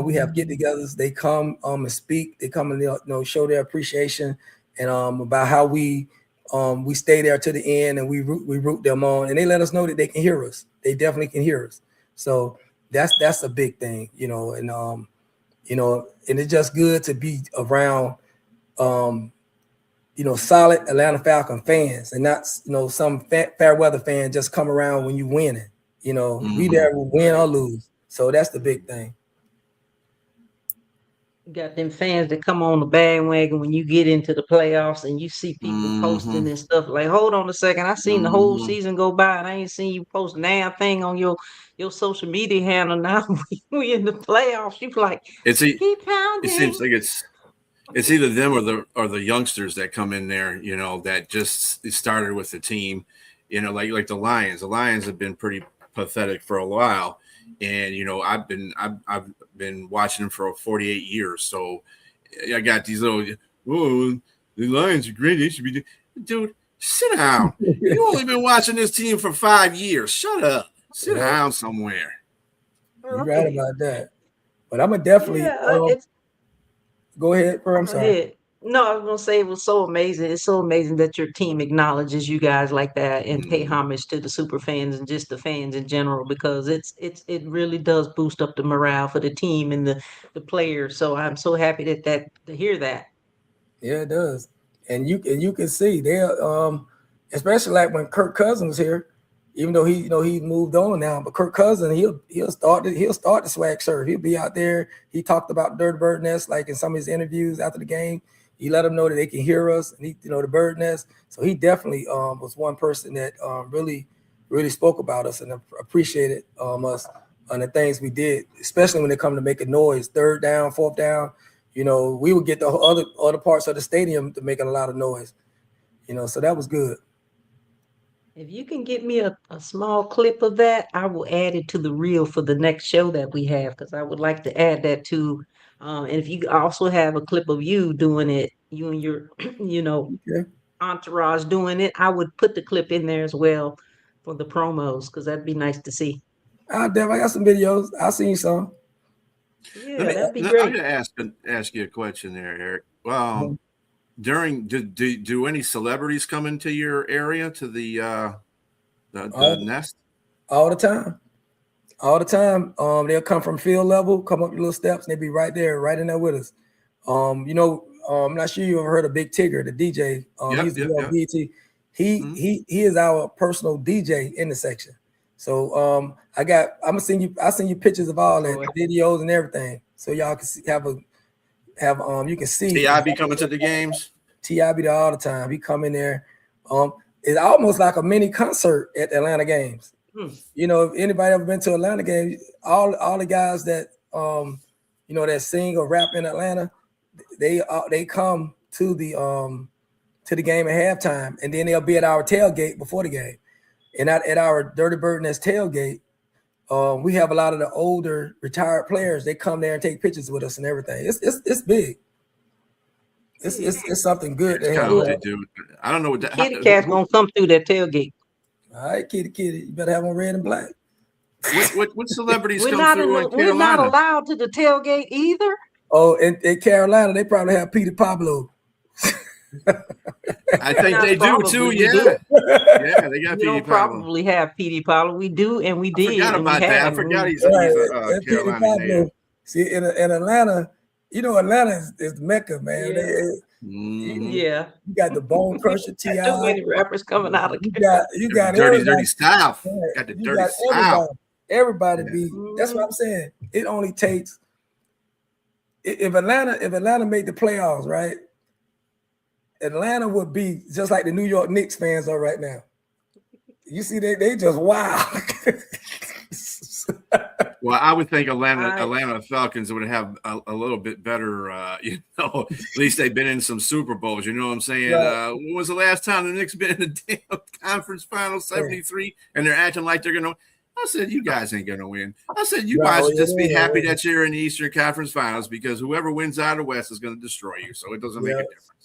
Speaker 2: We have get-togethers. They come and speak. They come and show their appreciation and about how we we stay there to the end and we root them on, and they let us know that they can hear us. They definitely can hear us. So that's a big thing, and it's just good to be around solid Atlanta Falcon fans and not some fair weather fan just come around when you winning. We there will win or lose. So that's the big thing.
Speaker 1: You got them fans that come on the bandwagon when you get into the playoffs and you see people posting and stuff like, hold on a second, I seen the whole season go by and I ain't seen you post a damn thing on your social media handle. Now we in the playoffs. You like, keep pounding.
Speaker 3: It seems like it's either them or the youngsters that come in there, that just started with the team, like the Lions. The Lions have been pretty pathetic for a while. And I've been watching them for 48 years, so I got these little. Oh, the Lions are great. They should be, dude. Sit down. You only been watching this team for 5 years. Shut up. Sit down somewhere.
Speaker 2: You're right about that. But I'm gonna definitely go ahead. I'm sorry.
Speaker 1: No, I was gonna say it was so amazing. It's so amazing that your team acknowledges you guys like that and pay homage to the super fans and just the fans in general, because it really does boost up the morale for the team and the players. So I'm so happy to hear that.
Speaker 2: Yeah, it does. And you can see there, especially like when Kirk Cousins was here, even though he moved on now, but Kirk Cousins he'll start the swag shirt. He'll be out there. He talked about Dirty Bird Nest like in some of his interviews after the game. He let them know that they can hear us, and the bird nest. So he definitely was one person that really, really spoke about us and appreciated us on the things we did, especially when it come to making noise, third down, fourth down. We would get the other parts of the stadium to make a lot of noise. So that was good.
Speaker 1: If you can get me a small clip of that, I will add it to the reel for the next show that we have, because I would like to add that to. And if you also have a clip of you doing it, you and your, entourage doing it, I would put the clip in there as well for the promos, because that'd be nice to see.
Speaker 2: I got some videos. I'll see you some.
Speaker 1: Yeah, that'd be great.
Speaker 3: I'm gonna ask you a question there, Eric. Do any celebrities come into your area to the nest?
Speaker 2: All the time. They'll come from field level, come up the little steps, and they'll be right in there with us. I'm not sure you ever heard of Big Tigger, the DJ. He's the BT. He is our personal DJ in the section. So I'll send you pictures of all that, videos and everything, so y'all can see, you can see.
Speaker 3: T.I. be coming to the games.
Speaker 2: T.I. be there all the time. He come in there. It's almost like a mini concert at the Atlanta games. If anybody ever been to Atlanta games, all the guys that that sing or rap in Atlanta, they come to the game at halftime, and then they'll be at our tailgate before the game. And at our Dirty Bird Nest tailgate, we have a lot of the older retired players. They come there and take pictures with us and everything. It's big. It's something good.
Speaker 3: It's kind of what they do. I don't know what that.
Speaker 1: Kitty Cat's gonna come through that tailgate.
Speaker 2: All right, kitty, you better have on red and black.
Speaker 3: What celebrities come through in Carolina?
Speaker 1: We're not allowed to the tailgate either.
Speaker 2: Oh, in Carolina, they probably have Petey Pablo.
Speaker 3: I think they do too. Yeah, yeah, they got Petey Pablo.
Speaker 1: Probably have Petey Pablo. We do, and we did.
Speaker 3: I forgot about that. I forgot he's a Carolina native.
Speaker 2: See, in Atlanta, Atlanta is the Mecca, man.
Speaker 1: Yeah.
Speaker 2: You got the Bone Crusher, T.I.
Speaker 1: Too many rappers coming out of
Speaker 2: you got
Speaker 3: dirty South. Got the dirty South.
Speaker 2: Everybody be. That's what I'm saying. It only takes. If Atlanta made the playoffs, right? Atlanta would be just like the New York Knicks fans are right now. You see, they just wow.
Speaker 3: Well, I would think Atlanta Falcons would have a little bit better, at least they've been in some Super Bowls. You know what I'm saying? Right. When was the last time the Knicks been in the damn conference final, 73, and they're acting like they're going to I said, you guys ain't going to win. I said, you guys should just be happy that you're in the Eastern Conference Finals, because whoever wins out of the West is going to destroy you. So it doesn't make a difference.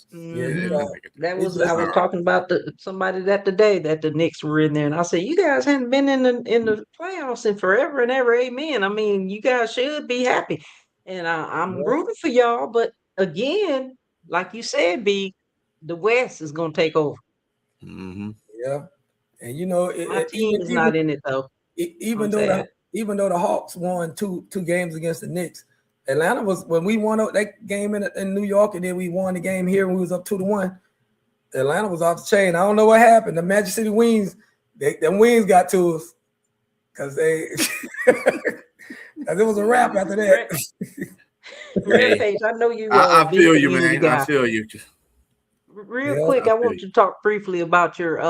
Speaker 1: I was talking about somebody that today that the Knicks were in there, and I said, you guys hadn't been in the playoffs in forever and ever. Amen. I mean, you guys should be happy, and I'm rooting for y'all. But again, like you said, B, the West is going to take over.
Speaker 3: Mm-hmm.
Speaker 2: Yeah, and you know,
Speaker 1: My team
Speaker 2: even
Speaker 1: is not in it though.
Speaker 2: even
Speaker 1: I'm
Speaker 2: though
Speaker 1: sad.
Speaker 2: the Hawks won two games against the Knicks, Atlanta was when we won that game in New York, and then we won the game here when we was up 2-1. Atlanta was off the chain. I don't know what happened. The Magic City Wings, them wings got to us because they because it was a wrap after that.
Speaker 3: Hey,
Speaker 1: Rampage, I know you
Speaker 3: I
Speaker 1: big
Speaker 3: feel you,
Speaker 1: community
Speaker 3: man. I
Speaker 1: guy.
Speaker 3: feel you.
Speaker 1: Real
Speaker 2: Yeah.
Speaker 1: quick,
Speaker 3: I
Speaker 1: I
Speaker 3: feel
Speaker 1: want
Speaker 3: you.
Speaker 1: you to talk briefly about your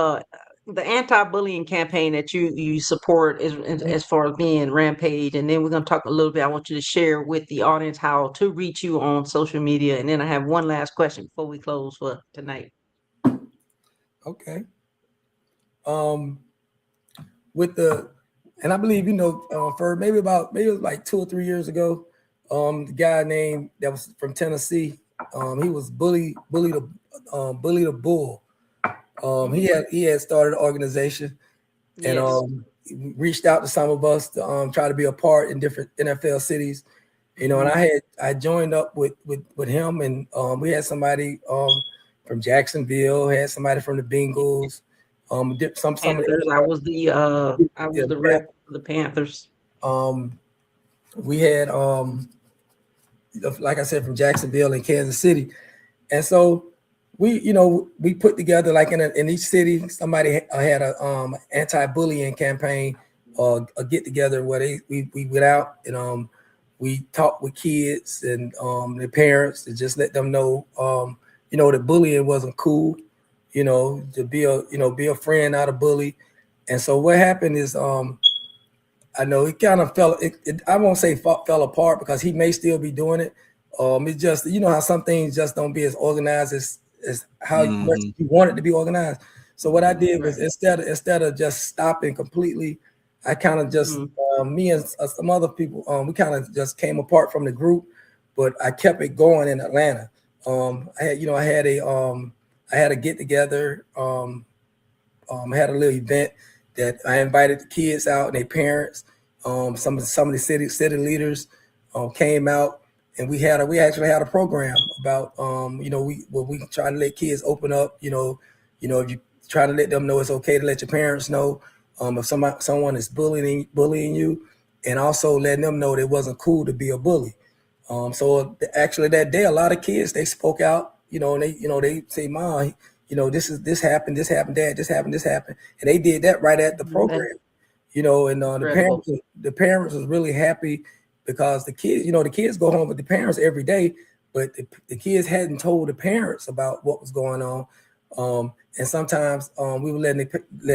Speaker 1: the anti-bullying campaign that you support as far as being Rampage, and then we're gonna talk a little bit. I want you to share with the audience how to reach you on social media, and then I have one last question before we close for tonight.
Speaker 2: Okay. Um, with the and I believe for maybe it was like 2 or 3 years ago, the guy named that was from Tennessee, he was bully the bull. He had started an organization and
Speaker 1: Yes,
Speaker 2: reached out to some of us to try to be a part in different NFL cities. And
Speaker 1: hmm
Speaker 2: I joined up with him, and we had somebody from Jacksonville, had somebody from the Bengals, some of
Speaker 1: Panthers. I was the
Speaker 2: the
Speaker 1: rep for the Panthers.
Speaker 2: um, we had like I said, from Jacksonville and Kansas City, and so we put together like in each city somebody had a anti-bullying campaign or a get together where we went out and we talked with kids and their parents to just let them know that bullying wasn't cool, to be a friend, not a bully. And so what happened is I know it kind of I won't say fell apart because he may still be doing it. It's just how some things just don't be as organized as how much
Speaker 3: Mm-hmm.
Speaker 2: you want it to be organized. So what I did was
Speaker 1: Right.
Speaker 2: instead of just stopping completely, I kind of just
Speaker 1: hmm
Speaker 2: me and some other people we kind of just came apart from the group, but I kept it going in Atlanta. I had a get together. I had a little event that I invited the kids out and their parents. Some of the city leaders came out, and we actually had a program about we try to let kids open up. If you try to let them know it's okay to let your parents know if someone is bullying you, and also letting them know that it wasn't cool to be a bully. So actually that day, a lot of kids they spoke out, and they say, "Mom, this happened, Dad, this happened," and they did that right at the
Speaker 1: That's
Speaker 2: program, and
Speaker 1: incredible.
Speaker 2: the parents was really happy because the kids go home with the parents every day, but the kids hadn't told the parents about what was going on. And sometimes we were letting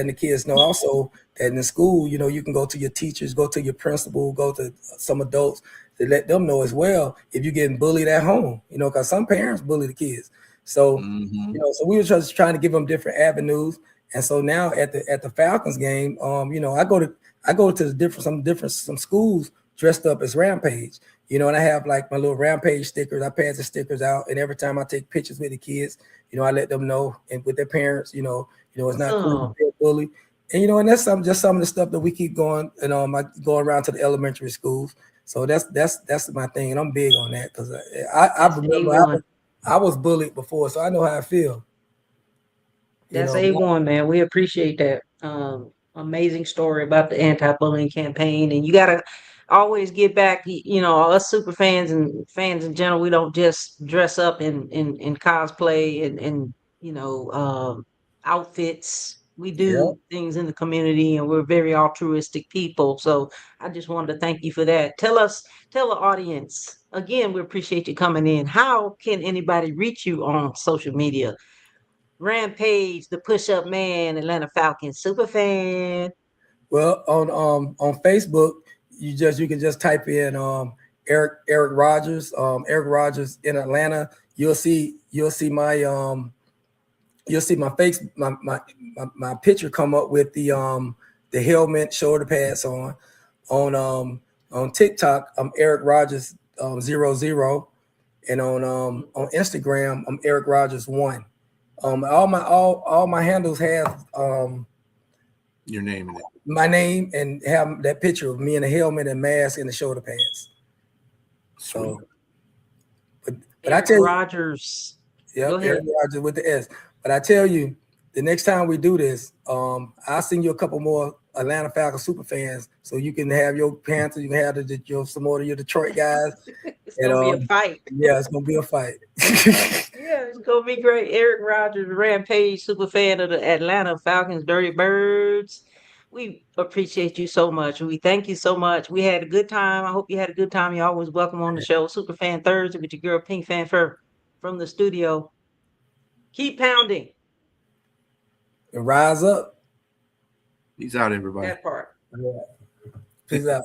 Speaker 2: the kids know also that in the school, you can go to your teachers, go to your principal, go to some adults to let them know as well if you're getting bullied at home, because some parents bully the kids. So,
Speaker 3: Mm-hmm.
Speaker 2: so we were just trying to give them different avenues. And so now at the Falcons game, I go to some schools dressed up as Rampage, and I have like my little Rampage stickers. I pass the stickers out, and every time I take pictures with the kids, I let them know, and with their parents, it's not cool to
Speaker 1: Awesome.
Speaker 2: be a bully. And and that's some of the stuff that we keep going, and I go around to the elementary schools. So that's my thing, and I'm big on that because I
Speaker 1: That's
Speaker 2: remember
Speaker 1: A1.
Speaker 2: I was bullied before, so I know how I feel. You
Speaker 1: That's
Speaker 2: know,
Speaker 1: A1, man. We appreciate that. Amazing story about the anti-bullying campaign. And you gotta always get back, us super fans and fans in general, we don't just dress up in cosplay and outfits. We
Speaker 2: yeah.
Speaker 1: do things in the community and we're very altruistic people. So I just wanted to thank you for that. Tell the audience again, we appreciate you coming in. How can anybody reach you on social media? Rampage, the push up man, Atlanta Falcons super fan.
Speaker 2: Well, on Facebook, you can just type in Eric Rogers, Eric Rogers in Atlanta. You'll see my face my picture come up with the helmet shoulder pads on TikTok. I'm Eric Rogers 00, and on Instagram I'm Eric Rogers 1. All my handles have
Speaker 3: Your name in it.
Speaker 2: my name and have that picture of me in a helmet and mask and the shoulder pads.
Speaker 3: Sweet.
Speaker 2: So, but I
Speaker 1: Eric
Speaker 2: tell you,
Speaker 1: Rogers. Go
Speaker 2: yep, Eric
Speaker 1: ahead.
Speaker 2: Rogers with the S. But I tell you, the next time we do this, I'll send you a couple more Atlanta Falcons super fans, so you can have your Panthers, you can have some more of your Detroit guys.
Speaker 1: It's gonna be a fight.
Speaker 2: Yeah, it's gonna be a fight.
Speaker 1: Yeah, it's gonna be great. Eric Rogers, Rampage, super fan of the Atlanta Falcons, Dirty Birds. We appreciate you so much. We thank you so much. We had a good time. I hope you had a good time. You're always welcome on the show. Superfan Thursday with your girl Pink Fanfare from the studio. Keep pounding.
Speaker 2: And rise up.
Speaker 3: Peace out, everybody.
Speaker 1: That part.
Speaker 2: Yeah. Peace out.